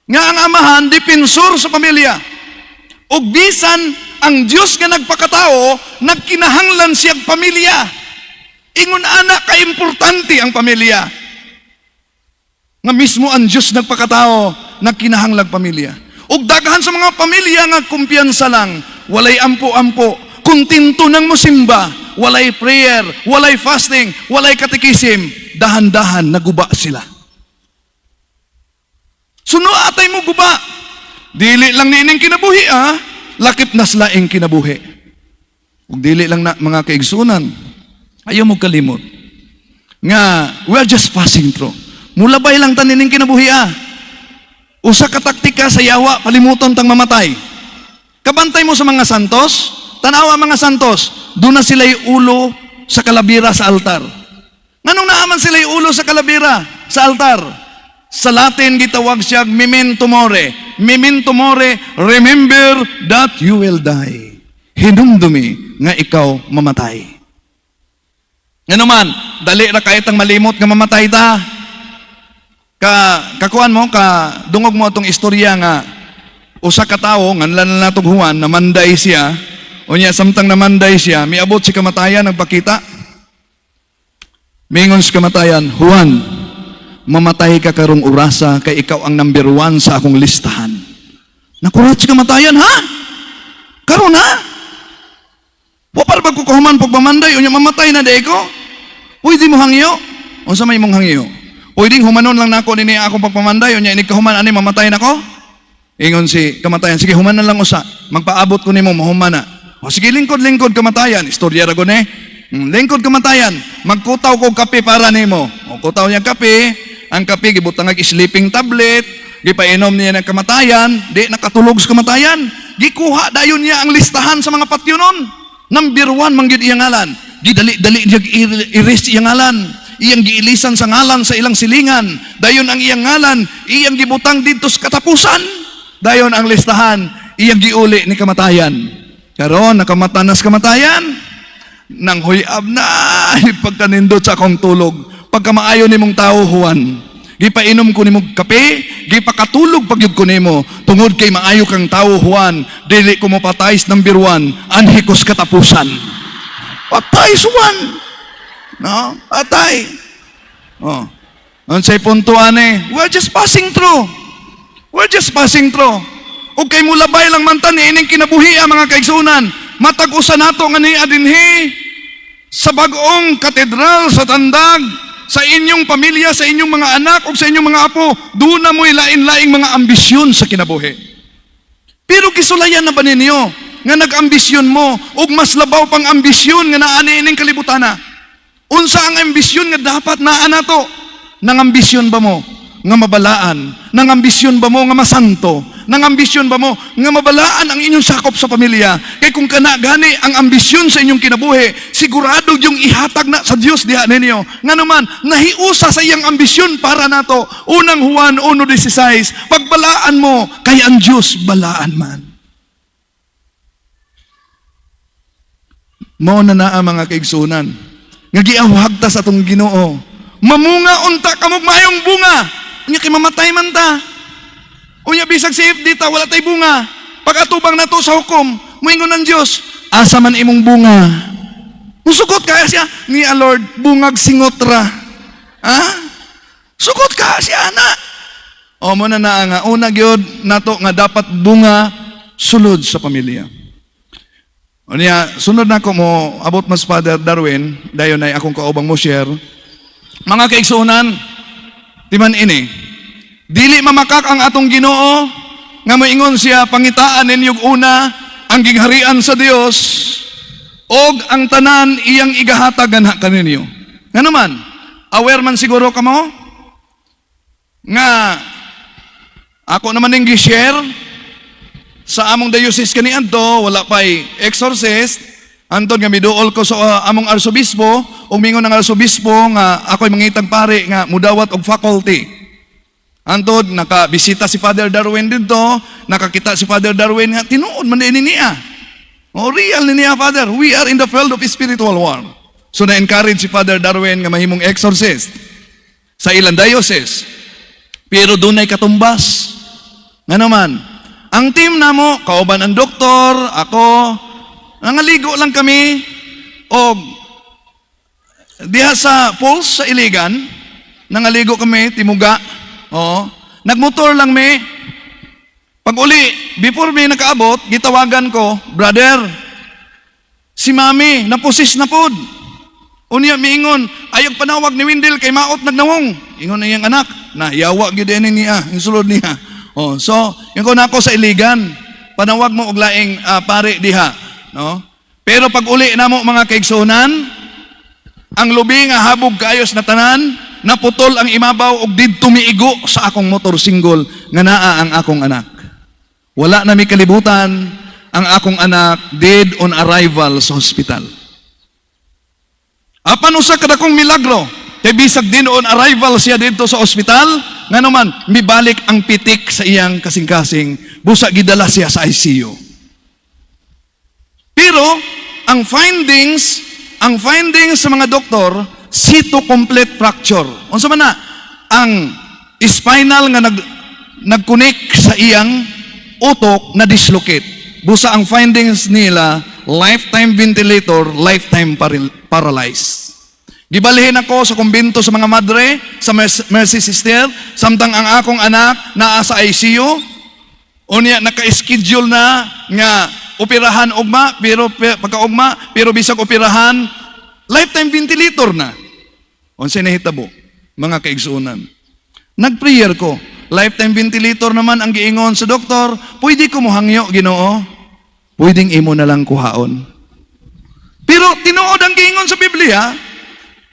nga ang amahan depensor sa pamilya. Ug bisan ang Dios nga nagpakatao, nagkinahanglan siyang pamilya. Ingon ana ka importante ang pamilya. Nga mismo ang Dios nagpakatao, nagkinahanglan pamilya. Ug daghan sa mga pamilya nga kumpiyansa lang, walay ampo-ampo, kontento nang mosimba, walay prayer, walay fasting, walay katikisim, dahan-dahan naguba sila. Suno atay mo guba. Dili lang nining kinabuhi lakip naslaing kinabuhi. Ug dili lang na mga kaigsunan. Ayaw mo kalimot. Nga we're just passing through. Mulabay lang tanining kinabuhi Usa ka taktika sa yawa, palimuton tang mamatay. Kabantay mo sa mga santos, tanawa mga santos, doon na sila'y ulo sa kalabira sa altar. Nganong naaman sila'y ulo sa kalabira sa altar? Sa Latin gitawag siya memento mori. Memento mori, remember that you will die. Hinumdumi nga ikaw mamatay. Nga naman, dali ra kahit ang malimot nga mamatay ta. Kakuan mo, dungog mo itong istorya nga usa ka tawo, nganlan na natong Juan, namanday siya. Unya, samtang namanday siya, miabot si kamatayan, nagpakita. Mingon si kamatayan, Juan, mamatay ka karong urasa kay ikaw ang number 1 sa akong listahan. Nakurat si kamatayan, ha? Karon ha? Wapal ba kukuhuman pagmamanday, unya mamatay na day ko? Pwede mo hangyo? O sa may mong hangyo? Pwedeng humanon lang nako nini akong pagpamanday, unya ini kahuman ani mamatay nako. Ingon si kamatayan, sige human na lang usa. Magpaabot ko nimo mahuman na. O sige lingkod kamatayan, istorya ra gud lingkod kamatayan, magkutaw ko kape para nimo. O kutaw niya kape, ang kape gibutang og sleeping tablet, gipainom niya ng kamatayan, di nakatulog sa kamatayan. Gikuha dayon niya ang listahan sa mga patyonon. Number 1 man gyud iyang ngalan. Gidali-dali niya i-erase iyang ngalan. Iyang giilisan sa ngalan sa ilang silingan. Dayon ang iyang ngalan, iyang gibutang dito sa katapusan. Dayon ang listahan, iyang giuli ni kamatayan. Karon nakamatanas kamatayan, nang huyab na pagkanindot sa akong tulog. Pagkamaayo nimong tao, Juan, gipainom ko nimong kape, gipakatulog pagyud ko nimo. Tungod kay maayo kang tao, Juan, dili ko mapatay sa number 1, anhikos katapusan. Patay Juan. No? Atay. Ang say puntuan we're just passing through. We're just passing through. O kay mulabay lang man tani ining kinabuhi mga kaigsunan. matag-usa nato nga niya dinhi sa bag-ong katedral sa Tandag, sa inyong pamilya, sa inyong mga anak, o sa inyong mga apo, doon na mo'y lain-laing mga ambisyon sa kinabuhi. Pero kisulayan na ba ninyo nga nag-ambisyon mo, o mas labaw pang ambisyon nga naaniining kalibutan na? Unsa ang ambisyon nga dapat naa nato? Nang ambisyon ba mo nga mabalaan? Nang ambisyon ba mo nga masanto? Nang ambisyon ba mo nga mabalaan ang inyong sakop sa pamilya? Kay kung kana gani ang ambisyon sa inyong kinabuhi, sigurado yung ihatag na sa Dios diha ninyo. Nga naman, nahiusa sa iyang ambisyon para nato. Unang Juan 1:16, pagbalaan mo, kay ang Dios balaan man. Mao na naa mga kaigsunan, nga giawhag ta sa atong Ginoo. Mamunga unta kamog maayong bunga. Unya kay mamatay man ta. Unya bisag si FD ta wala tay bunga. Pag-atubang nato sa hukom, moingon ng Dios, asa man imong bunga? Musugot kaya siya, ni Lord, bungag singotra. Ha? Sugot ka siya na. O mo na nga una gyud nato nga dapat bunga sulod sa pamilya. Unya sunod na ko mo abot mas Father Darwin, dayon ay akong kaubang mo share. Mga kaigsunan, timan ini, dili mamakak ang atong Ginoo nga moingon siya pangitaan ninyong una ang gingharian sa Dios og ang tanan iyang igahatag anha kaninyo. Nga naman, aware man siguro ka mo nga ako naman ning gi-share sa among diocese kaniadto, wala pay exorcist. Anton nga miduol ko sa among arsobispo, ug mingon ng arsobispo nga ako'y mangitag pare nga mudawat og faculty. Antod nakabisita si Father Darwin dito, nakakita si Father Darwin nga tinuod man din niya. O real ni niya, Father, we are in the field of spiritual war. So na-encourage si Father Darwin nga mahimong exorcist sa ilang diocese. Pero doon ay katumbas. Nga naman, ang team namo, kauban ang doktor, ako, nangaligo lang kami, o diha sa Pulse sa Iligan, nangaligo kami, timuga, nagmotor lang may, pag uli, before may nakaabot, gitawagan ko, brother, si mami, napusis na pod. Unya, miingon, ayog panawag ni Windel, kay maot nagnawong. Ingon na iyang anak, na yawa gyud niya, yung sulod niya. So, yung ko na ako sa Iligan, panawag mo og laing pare diha. No? Pero pag uli na mo mga kaigsunan, ang lubi nga habog kaayos na tanan, naputol ang imabaw og didto miigo sa akong motorsinggol nga naa ang akong anak. Wala na mi kalibutan, ang akong anak dead on arrival sa hospital. Apan usa kadakong milagro, kay bisag din on arrival siya dito sa ospital, nga naman mibalik ang pitik sa iyang kasing-kasing, busa gidala siya sa ICU. Pero ang findings sa mga doktor, complete fracture. Unsa man na ang spinal nga nagconnect sa iyang utok na dislocate. Busa ang findings nila, lifetime ventilator, lifetime paralyzed. Gibalhin ako sa kumbento sa mga madre, sa Mercy Sister, samtang ang akong anak naa sa ICU, unya naka-schedule na nga operahan ugma, pero pagka-ugma, pero bisag operahan, lifetime ventilator na. Unsay nahitabo, mga kaigsuunan. Nag-prayer ko, lifetime ventilator naman ang giingon sa doktor, pwede ko mo hangyo, Ginoo, pwedeng imo na lang kuhaon. Pero tinuod ang giingon sa Biblia,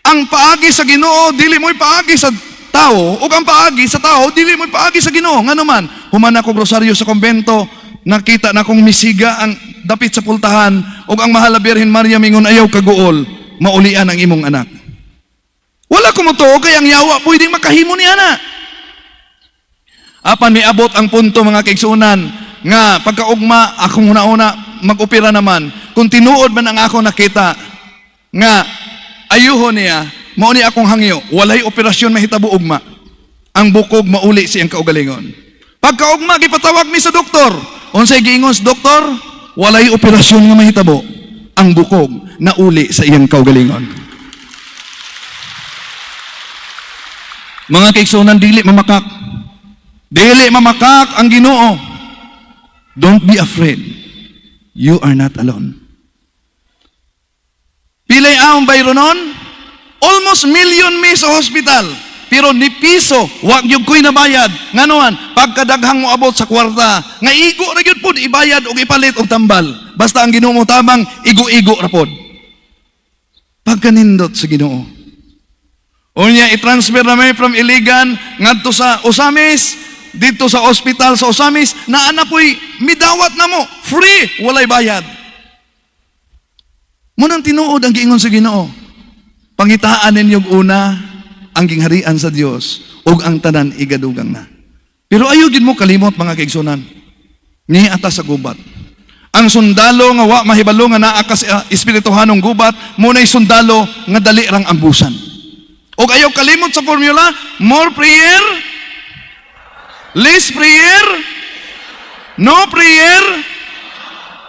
ang paagi sa Ginoo dili mo'y paagi sa tao, ug ang paagi sa tao dili mo'y paagi sa Ginoo. Nga naman, human ako rosaryo sa kumbento, nakita na kong misiga ang dapit sa pultahan, ug ang mahal na Birhen Maria mingon ayaw kaguol, maulian ang imong anak. Wala ko mo to, kay ang yawa pwedeng makahimo niya na. Apan may abot ang punto mga kaigsuunan, nga pagkaugma akong una-una mag-opera naman, kung tinuod man ang ako nakita, nga ayuhon niya, mao ni akong hangyo, walay operasyon mahitabo ugma. Ang bukog mauli siyang kaugalingon. Pagkaugma gipatawag mi sa doktor. Unsay giingon sa doktor? Walay operasyon nga mahitabo. Ang bukog nauli sa iyang kaugalingon. Mga kaigsunan, dili mamakak. Dili mamakak ang Ginoo. Don't be afraid. You are not alone. Pilay ang bayro nun? Almost million mi sa hospital. Pero ni piso, wag yung ko'y nabayad. Nga naman, pagkadaghang mo abot sa kwarta, nga igo na yun po, ibayad o ipalit o tambal. Basta ang Ginoo mo tamang, igo-igo ra po. Pagkanindot sa Ginoo. Unya, i-transfer namin from Iligan, ngadto sa Osamis, dito sa ospital sa Osamis, na po'y midawat na mo, free, walay bayad. Munang tinuod ang giingon sa Ginoo. Pangitaan ninyong una, ang gingharian sa Dios ug ang tanan igadugang na. Pero ayo gid mo kalimot mga kaigsunan. Ni atas sa gubat. Ang sundalo nga wa mahibalo nga naa ka sa espirituhanong gubat, mo nay sundalo nga dali rang ambusan. Ug ayo kalimot sa formula, more prayer, less prayer, no prayer.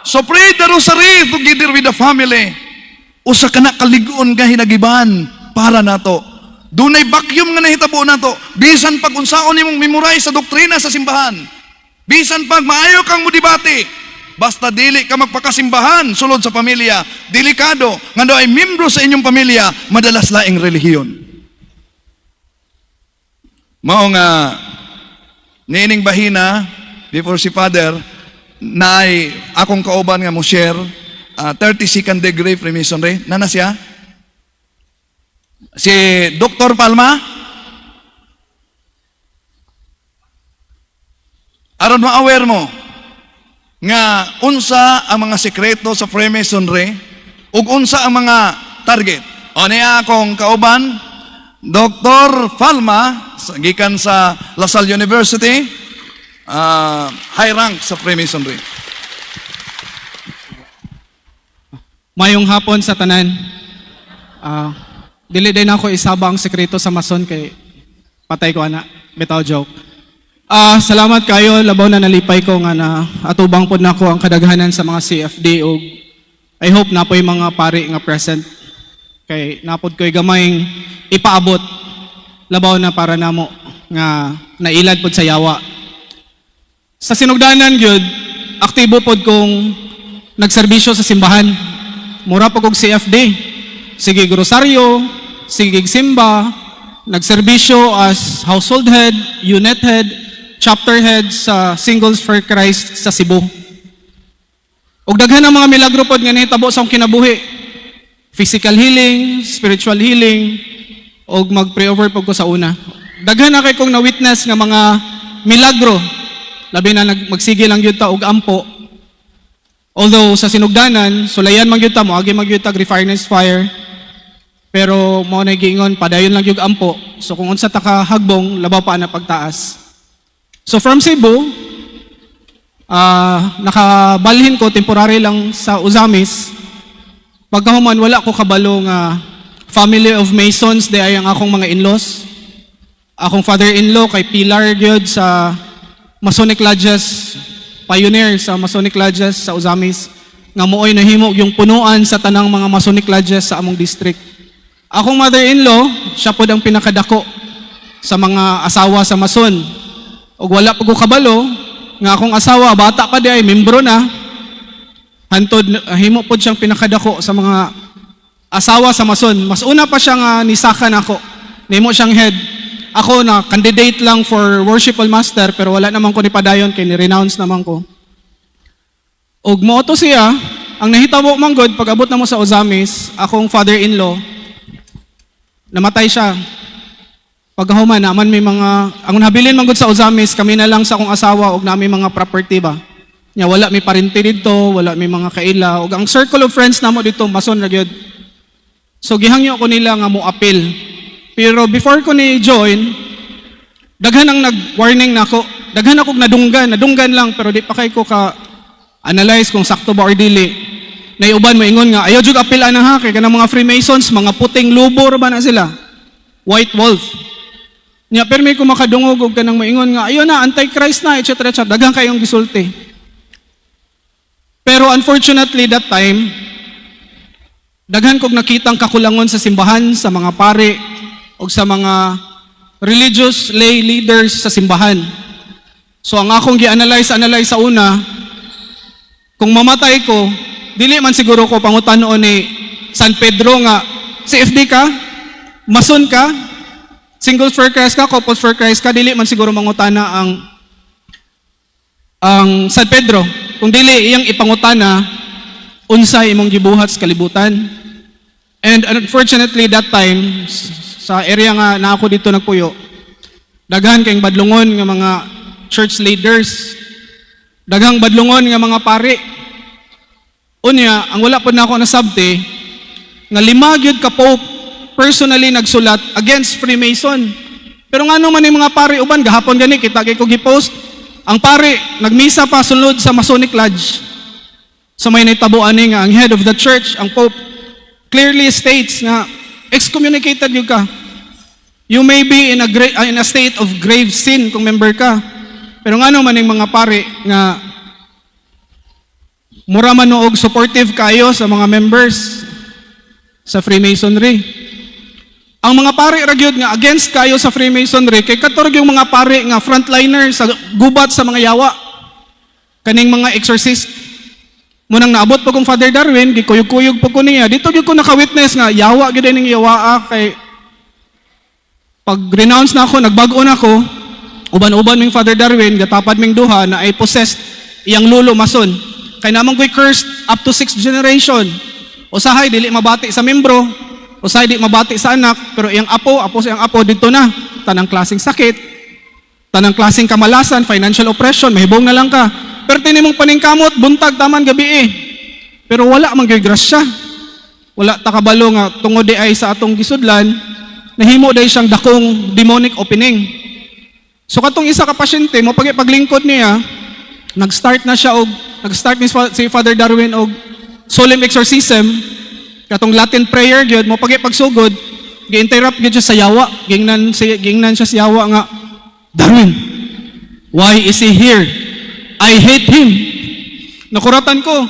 So pray the rosary together with the family. Usa ka na kaligon nga hinagiban para nato. Dunay vacuum nga nahitabo nato. Bisan pag unsaon nimong memorize sa doktrina sa simbahan. Bisan pag maayo kang mudibati. Basta dili ka magpakasimbahan sulod sa pamilya. Delikado nga do ay membro sa inyong pamilya, madalas laing relihiyon. Mao nga nining bahina before si Father naay akong kauban nga mo share 32nd degree Freemasonry. Nana siya? Si Dr. Palma, aron ma-aware mo nga unsa ang mga sekreto sa Freemasonry ug unsa ang mga target. O niya akong kauban, Dr. Palma, gikan sa La Salle University, high rank sa Freemasonry. Mayong hapon sa tanan. Dili din ako isaba ang sekreto sa mason kay patay ko ana. Bitaw joke. Salamat kayo labaw na nalipay ko nga na atubang pod nako ang kadaghanan sa mga CFD ug I hope napoy mga pari nga present kay napod ko'y gamayng ipaabot labaw na para namo nga nailad pod sa yawa. Sa sinugdanan gyud aktibo pod kong nagserbisyo sa simbahan. Mura pa kog CFD. Sige rosaryo, sige simba, nagserbisyo as household head, unit head, chapter head sa Singles for Christ sa Cebu. Ug daghan ang mga milagro pod nga nahitabo sa akong kinabuhi. Physical healing, spiritual healing, ug mag-pray over pod ko sa una. Daghan na kay kong na-witness nga mga milagro. Labi na magsige lang gyud ta og ampo. Although sa sinugdanan, sulayan man gyud ta mo, agi man gyud ta refiner's fire. Pero mo na giingon padayon lang yung ampo. So kung unsa ta ka hagbong, labaw pa na pagtaas. So from Cebu, nakabalhin ko temporary lang sa Osamis. Pagkahuman wala ko kabalo nga family of Masons di ay ang akong mga in-laws. Akong father-in-law kay Pilar gyud sa Masonic Lodges, pioneer sa Masonic Lodges sa Osamis. Nga mooy nahimo yung punuan sa tanang mga Masonic Lodges sa among district. Akong mother-in-law, siya po ang pinakadako sa mga asawa sa Mason. O wala pa ko kabalo, nga akong asawa, bata pa di ay, membro na. Hantod, himo po siyang pinakadako sa mga asawa sa Mason. Mas una pa siya nga nisakan ako. Nimo siyang head. Ako na candidate lang for worship hall master, pero wala naman ko ni padayon, kay ni-renounce naman ko. Og mo to siya, ang nahitabo man god pag abot na mo sa Osamis, akong father-in-law, namatay siya. Pagkahuman naman may mga, ang nabilin man gud sa Osamis, kami na lang sa akong asawa og nami mga property ba. Nya wala may parinti dito, wala may mga kaila, og ang circle of friends namo dito Mason ra gyud. So gihangyo ko nila nga mo appeal. Pero before ko ni join, daghan ang nag-warning nako. Daghan ako nadunggan lang pero di pa kay ko ka analyze kung sakto ba or dili. Naiuban maingon nga ayaw jud apil ana ha kay kanang mga Freemasons, mga puting lubor ba na sila. White wolf. Nya permi ko makadungog og kanang maingon nga ayo na antichrist na etc. Daghan kayong gisulti. Pero unfortunately that time daghan kog nakitang kakulangon sa simbahan, sa mga pari og sa mga religious lay leaders sa simbahan. So ang akong gi-analyze sa una, kung mamatay ko, dili man siguro ko pangutan-on ni San Pedro nga CFD ka, mason ka, singles for Christ ka, couples for Christ ka, dili man siguro mangutana ang San Pedro. Kung dili iyang ipangutana unsay imong gibuhat sa kalibutan. And unfortunately that time sa area nga na ako dito nagpuyo, daghan kayong badlungon nga mga church leaders, daghang badlungon nga mga pari. Unya, ang wala po na ako nasabti, nga 5 gyud ka pope personally nagsulat against Freemason. Pero nga naman yung mga pari uban, gahapon gani, kita kay ko gipost, ang pari, nagmisa pa sulod sa Masonic Lodge. So may naitabo ani nga, ang head of the church, ang pope, clearly states na excommunicated yun ka. You may be in a state of grave sin kung member ka. Pero nga naman yung mga pari nga mura manuog supportive kayo sa mga members sa Freemasonry. Ang mga pari ragyod nga against kayo sa Freemasonry kay katorg yung mga pari nga frontliner sa gubat sa mga yawa. Kaning mga exorcist. Munang naabot pa kong Father Darwin, gikuyog-kuyog pa ko niya. Dito gyud ko naka-witness nga yawa gyud ning yawa kay pag renounce na ako, nagbago na ako, uban-uban ming Father Darwin, gatapad ming duha na ay possessed iyang lulo mason. Kay namang ko'y cursed up to 6th generation. Usahay, dili mabati sa membro. Usahay, di mabati sa anak. Pero iyang apo sa iyang apo, dito na. Tanang klaseng sakit. Tanang klaseng kamalasan, financial oppression, mahibong na lang ka. Pero tinimong paningkamot, buntag, taman, gabi eh. Pero wala mang grasya. Wala takabalo nga, tungod di ay sa atong gisudlan, nahimo day siyang dakong demonic opening. So katong isa ka pasyente, mo paglingkod niya, nag-start ni si Father Darwin og solemn exorcism, katong Latin prayer gyud mo pagsugod, gi-interrupt gyud siya sa yawa, gingnan siya sa yawa nga, Darwin, why is he here? I hate him. Nakuratan ko.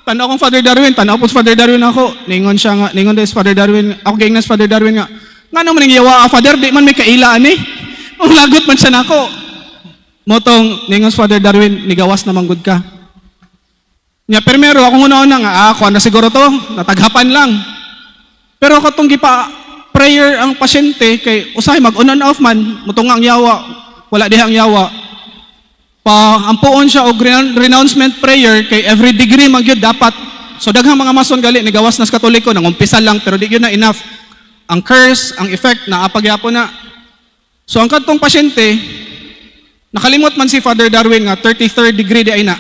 Tanaw kong Father Darwin, tanaw po Father Darwin ako. Ningon siya nga, ningon des Father Darwin, ako gingnan Father Darwin nga. Nga naman yung yawa, Father, di man may kailaan eh. Ang lagot man siya nako. Motong, ningon Father Darwin, nigawas na manggod ka. Nya, primero, ako una-una nga, ako na siguro to, nataghapan lang. Pero katong gipa prayer ang pasyente, kay usahay mag-on and off man, mutong ang yawa, wala dihang yawa. Ampuon siya og renouncement prayer kay every degree magyud dapat. So daghang mga mason gali nigawas na sa Katoliko nangumpisa lang pero di gyud na enough. Ang curse, ang effect na apagyapon na. So ang kadtong pasyente nakalimot man si Father Darwin nga 33rd degree di ay na.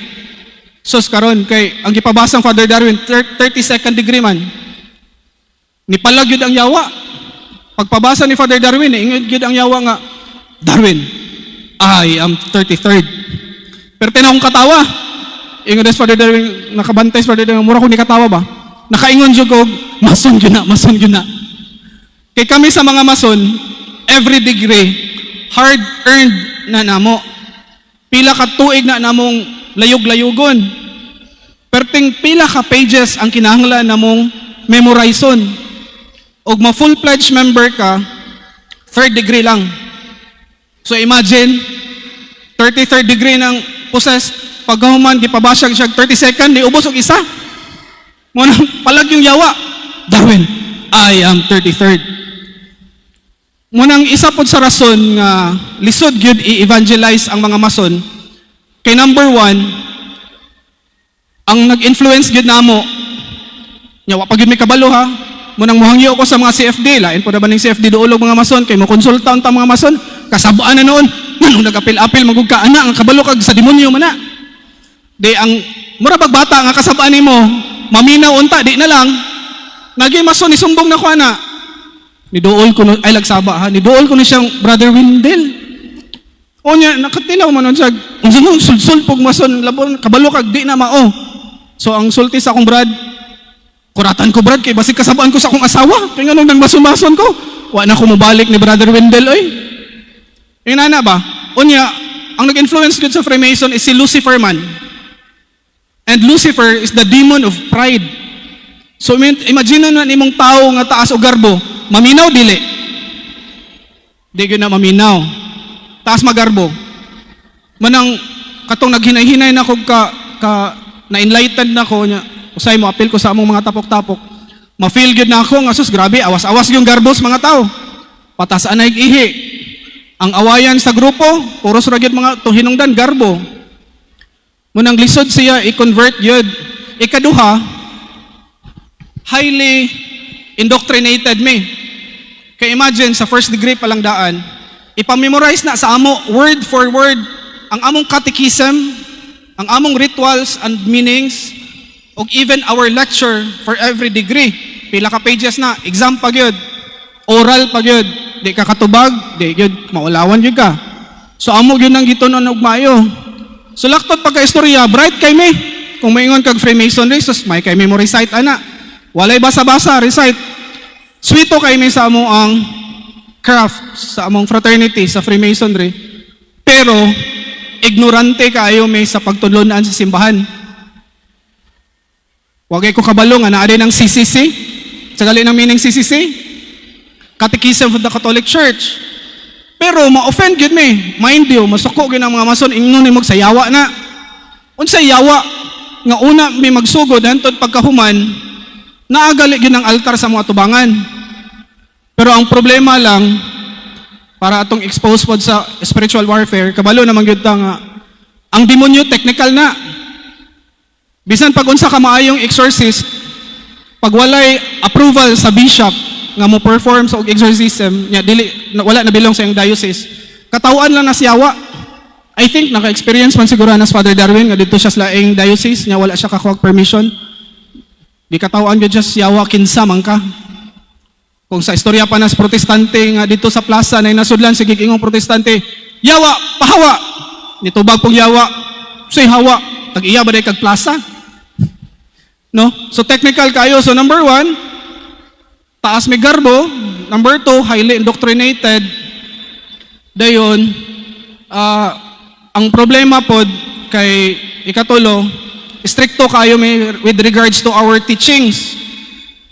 So karon kay ang gipabasang Father Darwin 32nd degree man. Nipalag gyud ang yawa. Pagpabasa ni Father Darwin ingod gyud ang yawa nga Darwin, I am 33rd. Pero tinakong katawa. Ingon des Father Darwin, nakabantay Father Darwin, mura ko ni katawa ba? Nakaingon jud ko, mason yun na. Kay kami sa mga mason, every degree, hard-earned na namo. Pila ka tuig na namong layog-layugon. Perting pila ka pages ang kinahanglan namong memorizon. Og ma-full-pledged member ka, 3rd degree lang. So imagine, 33rd degree ng possessed, pagkahuman, gipabasag siya 32nd, di ubos og isa. Muna, palag yung yawa. Darwin, I am 33rd. Munang isa po sa rason nga lisod gyud i-evangelize ang mga mason, kay number 1, ang nag-influence gyud namo, yawa pag may kabalo ha, munang muhangyo ko sa mga CFD, lain po na ba ng CFD doolog mga mason, kay mo konsulta unta mga mason, kasabaan na noon, nung nag-apil-apil, magugka, ana, ang kabalo kag sa demonyo man na. Di ang, mura bagbata, nga kasabaan ni mo, maminaw unta, di na lang, naging maso, nisumbong na ko, ana. Nidool ko, ay lagsaba ha, nidool ko na siyang Brother Windel. O niya, nakatilaw man nun siya, ang sul-sul pog mason, labon, kabalo kag, di na mao. So, ang sulti sa akong brad, kuratan ko brad, kay basig kasabaan ko sa akong asawa, kaya nga nung nang mason-mason ko, wala na ko mabalik ni Brother Windel, oy. Yung nana ba? Unya, ang nag-influence good sa Freemason is si Lucifer man. And Lucifer is the demon of pride. So imagine na nimong tao nga taas o garbo, maminaw dili. Di gyud na maminaw. Taas magarbo. Manang katong naghinay-hinay na ko na enlightened na ko nya. Usay mo apil ko sa among mga tapok-tapok. Ma-feel good na ako, nga sus, grabe, awas-awas yung garbos mga tao. Patasaan na ihi. Ang awayan sa grupo, puros ra gyud mga tuhinungdan, garbo. Munang lisod siya, i-convert yun. Ikaduha, highly indoctrinated me. Kaya imagine, sa first degree palang daan, ipamemorize na sa amo, word for word, ang among catechism, ang among rituals and meanings, o even our lecture for every degree. Pila ka pages na, exam pa gyud, oral pa gyud, di ka katubag, di gyud maulawan gyud ka. So amo gyud nang gitunon og maayo. So laktot pagka-istorya, bright kay me. Kung maingon kag Freemasonry, sus may kay memory recite ana. Walay basa-basa, recite. Sweeto kay me sa amo ang craft, sa among fraternity, sa Freemasonry. Pero, ignorante kaayo may sa pagtudlonan sa simbahan. Wagay ko kabalo nga naa din ang CCC. Sa gali ng meaning CCC, Catechism of the Catholic Church. Pero ma-offend gyud me. Mind you, masuko gyud ang mga mason ingnon ni magsayawa na. Unsay yawa nga una may magsugod hantod pagkahuman, naagali gyud ang altar sa mga tubangan. Pero ang problema lang, para atong expose pod sa spiritual warfare, kabalo naman gyud ta nga ang demonyo technical na. Bisan pag unsa ka maayong exorcist, pag walay approval sa bishop nga mo perform sa exorcism, nya dili wala na bilong sa iyang diocese, katawan lang na siyawa. I think naka-experience man siguro na Father Darwin nga dito siya sa laing diocese, nya wala siya kakuha permission. Di katawan gyud siya siyawa kinsa man ka. Kung sa istorya pa nas protestante nga dito sa plaza na nasudlan sa gigingong protestante, yawa, pahawa. Nitubag pong yawa, say hawa, tag-iya ba day kag plaza? No? So technical kayo. So number 1, taas may garbo. Number 2, highly indoctrinated. Dayon, ang problema pod kay ikatulo, stricto kayo may with regards to our teachings.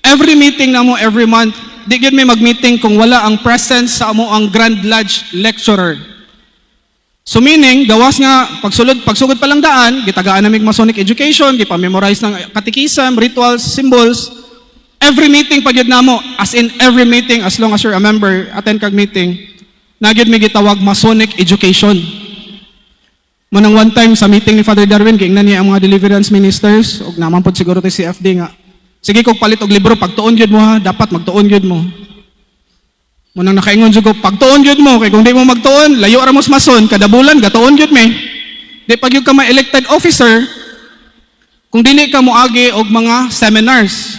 Every meeting na mo every month, di gyud may mag-meeting kung wala ang presence sa amo ang Grand Lodge lecturer. So meaning, gawas nga, pagsugod pa lang daan, gitagaan namig Masonic education, gipamemorize ng catechism, rituals, symbols. Every meeting pagyud namo, as in every meeting, as long as you're a member, attend kag meeting, nagyud may gitawag Masonic education. Manang one time sa meeting ni Father Darwin, giingnan niya ang mga deliverance ministers, og naman pod siguro tayo CFD nga, sige kog palit og libro, pagtuon gyud mo ha, dapat magtuon gyud mo. Munang nakaingon jud ko, pagtuon gyud mo, kay kung di mo magtuon, layo ra mo sa mason, kada bulan gatuon gyud me. Di pag yung ka ma-elected officer, kung dili ka moagi og mga seminars,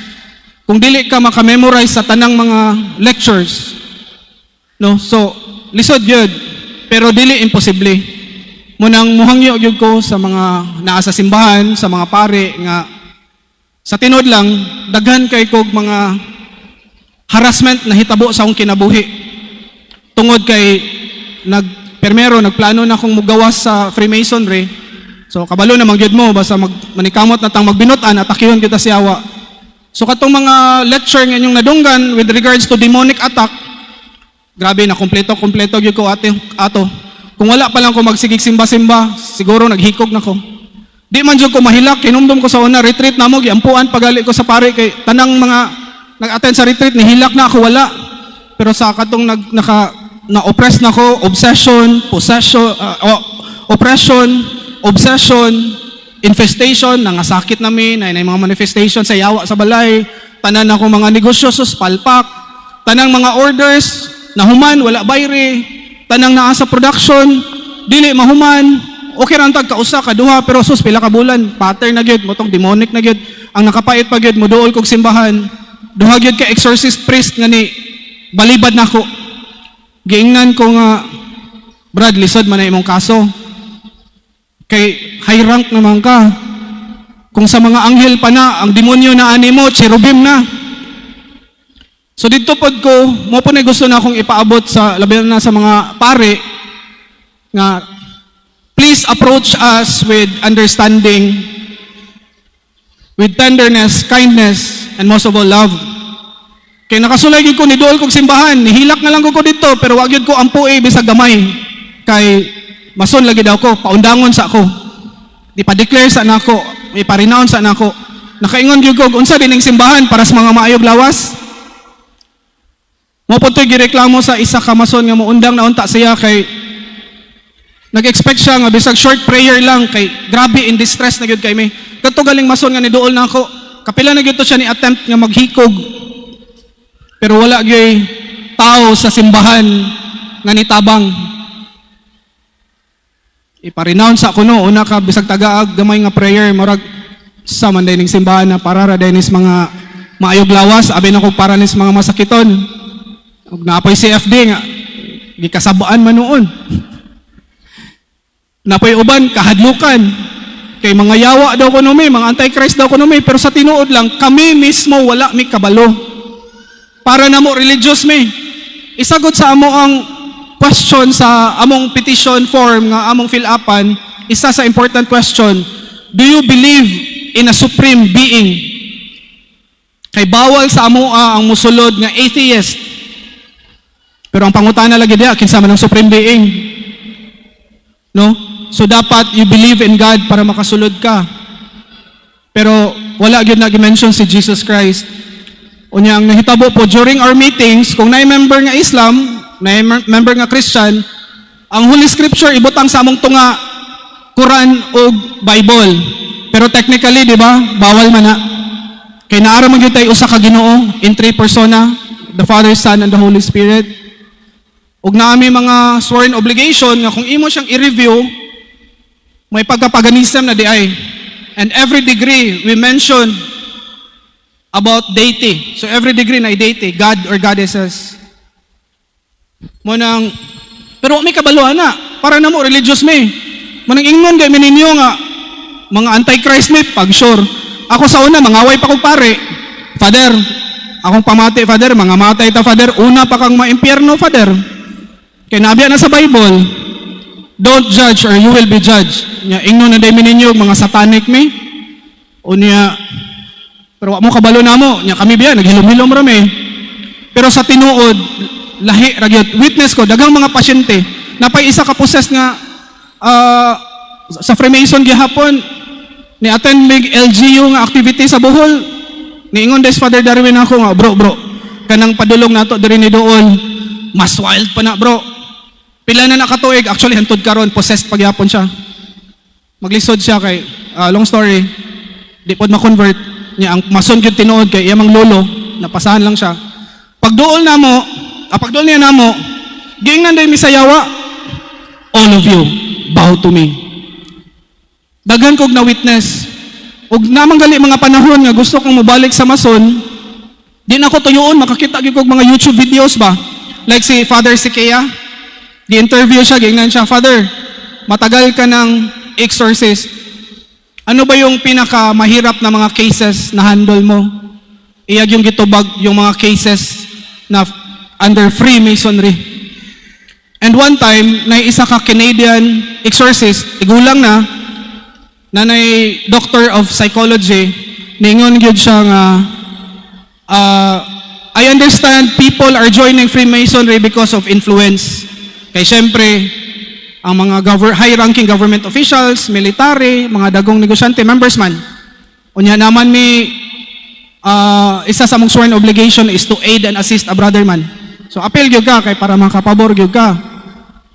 kung dili ka maka-memorize sa tanang mga lectures, no? So, lisod gyud, pero dili imposible. Munang muhangyo gyud ko sa mga naa sa simbahan, sa mga pare nga sa tinod lang daghan kay kog mga harassment na hitabo sa akong kinabuhi. Tungod kay nagplano na akong mugawas sa Freemasonry. So kabalo na magyud mo basta manikamot na tang magbinutan at akihon kita siyawa. So katong mga lecture nga inyong nadunggan with regards to demonic attack, grabe na kompleto gyud ko ato. Kung wala pa lang ko magsigig simba-simba, siguro naghikog na ko. Di man jud ko mahilak, kinumdum ko sa una retreat namo, giampuan pagali ko sa pare kay tanang mga nag-attend sa retreat, nihilak na ako, wala. Pero sa katong na-oppress na ako, obsession, possession, oppression, obsession, infestation, nangasakit namin, na mga manifestation sa yawa sa balay, tanan ako mga negosyo, palpak, tanang mga orders, nahuman, wala bayre, tanang naa sa production, dili mahuman, okay rang tag kausa, kaduha, pero sus, pila ka bulan, pattern na gyud, motong demonic na gyud, ang nakapait pa gyud, muduol kog simbahan, duha gyud ka exorcist priest nga ni balibad nako. Giingnan ko nga, Brad, lisod man na imong kaso. Kay high rank naman ka. Kung sa mga anghel pa na, ang demonyo na animo, cherubim na. So dito pod ko, mo po na gusto na akong ipaabot sa labi na sa mga pare nga please approach us with understanding, with tenderness, kindness, and most of all, love. Kaya nakasulay ko ni dool kong simbahan, nihilak na lang ko dito, pero wag yun ko ampuy bisag gamay. Kay mason lagi daw ko, paundangon sa ako. Di pa declare sa nako, may pa-renounce sa nako. nakaingon gyud ko unsa din ning simbahan para sa mga maayog lawas. Mo puntoy gireklamo sa isa ka mason nga muundang na unta siya kay nag-expect siya nga bisag short prayer lang kay grabe in distress na gyud kay me. Kadto galing mason nga niduol na ako. Kapila na gyud to siya ni attempt nga maghikog. Pero wala gyud tao sa simbahan nga nitabang. Iparenounce ako no una ka bisag tagaag gamay nga prayer murag sa man ning simbahan na para ra dinis mga maayog lawas abi na ko para nis mga masakiton. Ug naapay CFD nga gikasabaan man noon. Naapay uban kahadlukan kay mga yawa daw kuno may mga antichrist daw kuno may pero sa tinuod lang kami mismo wala mi kabalo. Para namo religious may isagot sa amo ang question sa among petition form nga among fill upan isa sa important question, do you believe in a supreme being? Kay bawal sa amo ang musulod nga atheist. Pero ang pangutana lagi diya kinsa man ang supreme being. No? So dapat you believe in God para makasulod ka. Pero wala gyud na gi-mention si Jesus Christ. Unya ang nahitabo po during our meetings kung naay member nga Islam, naay member nga Christian, ang Holy Scripture ibutang sa among tunga Quran ug Bible. Pero technically, di ba, bawal man na. Kay naara man gyud tay usa ka Ginoo in three persona, the Father, Son, and the Holy Spirit. Ug naami mga sworn obligation nga kung imo siyang i-review, may pagkapaganism na di ay. And every degree we mention about deity. So every degree na deity, God or goddesses. Mo nang pero may kabaluan na para namo religious may. Mo nang ingnon kay mininyo nga mga antichrist may pag sure. Ako sa una mangaway pa kog pare. Father, akong pamati Father, mga matay ta Father, una pa kang maimpyerno Father. Kay nabiya na sa Bible, don't judge or you will be judged. Nya ingnon na day mininyo mga satanic may. Unya pero wa mo kabalo namo, nya kami biya naghilom-hilom rami. Pero sa tinuod lahi ragyot witness ko daghang mga pasyente napay isa ka possessed nga sa Freemason gihapon ni attend big LGU nga activity sa Bohol niingon des Father Darwin ako nga bro kanang padulong nato diri ni doon mas wild pa na bro pila na nakatuig actually hantud karon possessed pagyapon siya maglisod siya kay long story di pod ma-convert niya ang mason gyud tinuod kay iyang lolo napasahan lang siya pagduol namo pagduol niya namo giingnan day misayawa all of you bow to me daghan kog na witness ug namang gali mga panahon nga gusto kong mobalik sa mason di na ko tuyoon makakita gyud kog mga YouTube videos ba like si Father Sikea di-interview siya giingnan siya Father matagal ka ng exorcist ano ba yung pinaka mahirap na mga cases na handle mo iyag yung gitubag yung mga cases na under Freemasonry. And one time, na isa ka Canadian exorcist, igulang na nanay doctor of psychology, ningon gyud siya nga, I understand people are joining Freemasonry because of influence. Kay syempre, ang mga high-ranking government officials, military, mga dagong negosyante, members man. Unya naman may isa sa mong sworn obligation is to aid and assist a brother man. So appeal gyud ka kay para makapabor gyud ka.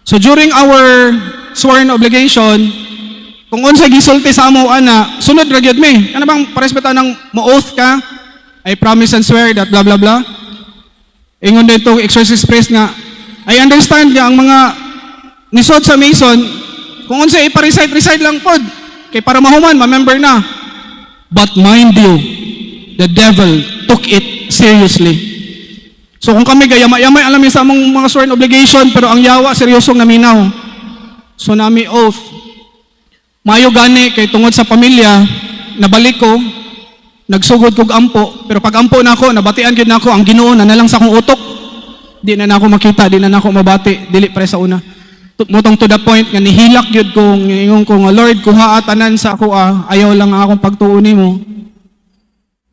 So during our sworn obligation, kung unsa gisulti sa amo ana, sunod ra gyud mi. Ano bang parespeto ng mo-oath ka? I promise and swear that blah blah blah. Ingon dito exorcist priest nga, I understand nga ang mga nisod sa Mason, kung unsa ipa-recite lang pod kay para mahuman, ma-member na. But mind you, the devil took it seriously. So kung kami gayamay alam sa among mga sworn obligation pero ang yawa seryosong naminaw. So nami oath. Mayo gani kay tungod sa pamilya nabalik ko nagsugod kog ampo pero pag ampo nako nabatian gyud nako ang Ginoo na nalang sa akong utok. Di na nako makita, di na nako mabati dili pre sa una. Mutong to the point nga nihilak gyud ko ingon ko nga Lord kuha tanan sa ako ayaw lang ang akong pagtuo nimo.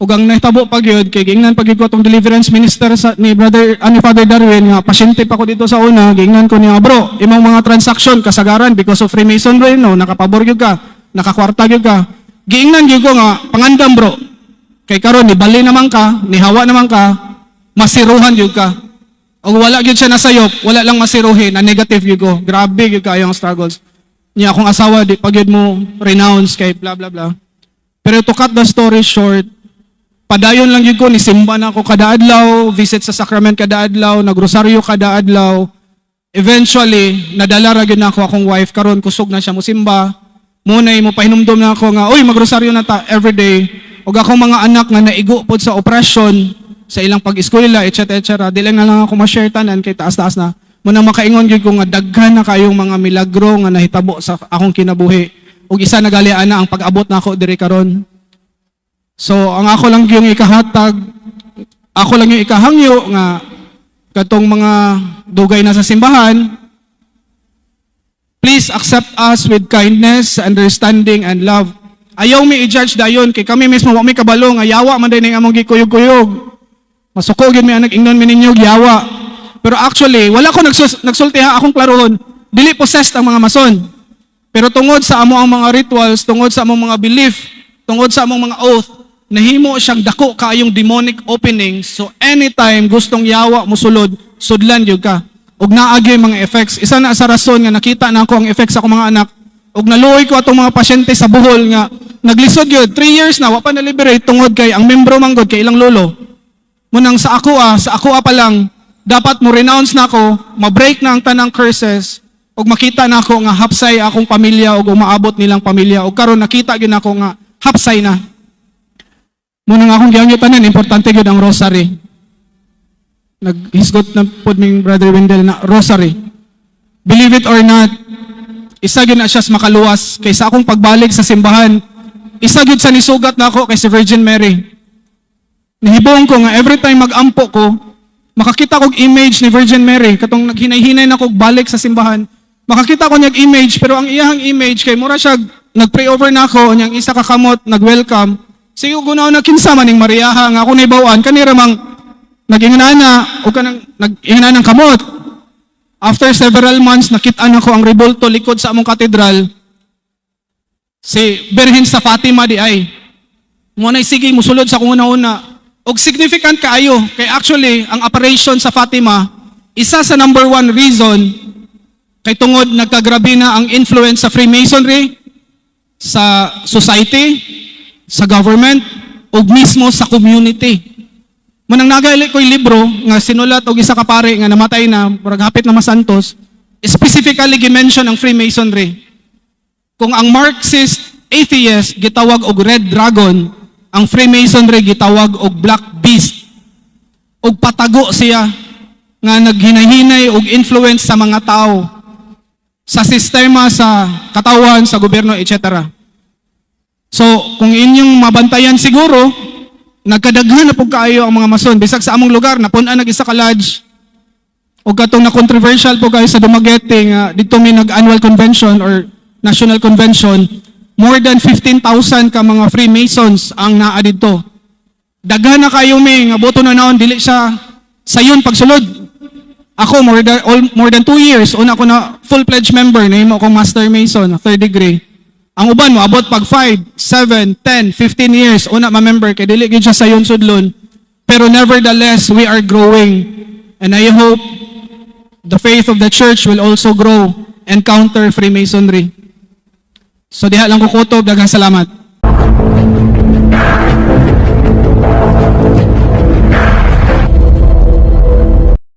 Ug ang nahitabo pag yun, kay giingnan pag ko tong deliverance minister ni Father Darwin nga pasyente pa ko dito sa una, giingnan ko niya bro, imong mga transaction kasagaran because of Freemasonry no, nakapabor gyud ka, nakakwarta gyud ka. Giingnan gyud ko nga pangandam bro. Kay karon ni bali naman ka, ni hawa naman ka, masiruhan yun ka. O wala yun siya nasayop, wala lang masiruhin, na negative yun ko. Grabe yun kayo ang struggles. Niya akong asawa, di pag yun mo renounce kay blah blah blah. Pero to cut the story short, padayon lang yun ko, ni simba na ako kada adlaw, visit sa sacrament kada adlaw, nagrosaryo kada adlaw. Eventually, nadala ra gyud na ako akong wife karon kusog na siya mo simba. Munay mo pahinumdom na ako nga, uy, magrosaryo na ta everyday. Ug akong mga anak nga naigo pod sa operasyon sa ilang pag-eskwela, etc. Dili na lang ako ma-share tanan kay taas-taas na. Muna makaingon gyud ko nga daghan na kayong mga milagro nga nahitabo sa akong kinabuhi. Ug isa na gali ana ang pag-abot na ako diri karon. So, ang ako lang yung ikahatag, ako lang yung ikahangyo nga katong mga dugay na sa simbahan, please accept us with kindness, understanding, and love. Ayaw mi i-judge dayon, kay kami mismo, wa mi kabalo, nga yawa man din ang among gikuyog-kuyog. Masuko yun mi anak, ingnon mi ninyo, yawa. Pero actually, wala ko nagsulti ha, akong klarohon, dili possessed ang mga mason. Pero tungod sa amo ang mga rituals, tungod sa among mga belief, tungod sa among mga oath, nahimo siyang dako kaayong demonic opening, so anytime gustong yawa mo sulod, sudlan yun ka. Og naagi mga effects. Isa na sa rason nga nakita na ako ang effects sa akong mga anak, og naluoy ko atong mga pasyente sa Bohol nga naglisod yun, 3 years na, wa pa na-liberate tungod kay ang membro manggod kay ilang lolo. Munang sa ako pa lang, dapat mo renounce na ako, ma-break na ang tanang curses, og makita na ako nga hapsay akong pamilya og umaabot nilang pamilya, og karon nakita gyud ako nga hapsay na. Muna nga akong giyangyutan, importante yun ang rosary. Naghisgot na po ng Brother Wendell na rosary. Believe it or not, isa yun na siya makaluwas. Kaysa akong pagbalik sa simbahan, isa yun sa nisugat na ako kay si Virgin Mary. Nahibong ko nga every time mag-ampo ko, makakita kong image ni Virgin Mary. Katong naghinay-hinay na ko balik sa simbahan, makakita ko niyang image, pero ang iyang image, kay mura siya, nag-pray over na ako, niyang isa kakamot, nag-welcome. Sige, gunaw na kinsa maning Mariaha nga ako naibawaan kanira mang nag-ingana o kanang nag-ingana ng kamot. After several months nakita na ko ang rebulto likod sa among katedral. Si Birhen sa Fatima di ay. Mo na sige musulod sa kung una-una. Og significant kaayo kay actually ang operation sa Fatima isa sa number 1 reason kay tungod nagkagrabe na ang influence sa Freemasonry sa society, sa government, o mismo sa community. Munang nagali ko'y libro nga sinulat og isa ka pare nga namatay na, murag hapit na masantos, specifically gimension ang Freemasonry. Kung ang Marxist atheist gitawag og Red Dragon, ang Freemasonry gitawag og Black Beast. Og patago siya nga naghinahinay og influence sa mga tao, sa sistema, sa katawan, sa gobyerno, etc. So, kung inyong mabantayan siguro, nagkadaghan na po kaayo ang mga mason. Bisag sa among lugar, napunan nag-isa ka lodge. O katong na-controversial po kayo sa Dumaguete, dito may nag-annual convention or national convention, more than 15,000 ka mga Freemasons ang naa dito. Daghan na kayo may, nga boto na naon, dili siya sayon pagsulod. Ako, more than 2 years, una ko na full-pledged member, na imo akong Master Mason, 3rd degree. Ang uban mo, abot pag 5, 7, 10, 15 years, una ma-member, kaya dili gyud siya sayon sudlon. Pero nevertheless, we are growing. And I hope the faith of the church will also grow and counter Freemasonry. So diha lang ko kutob, daghang salamat.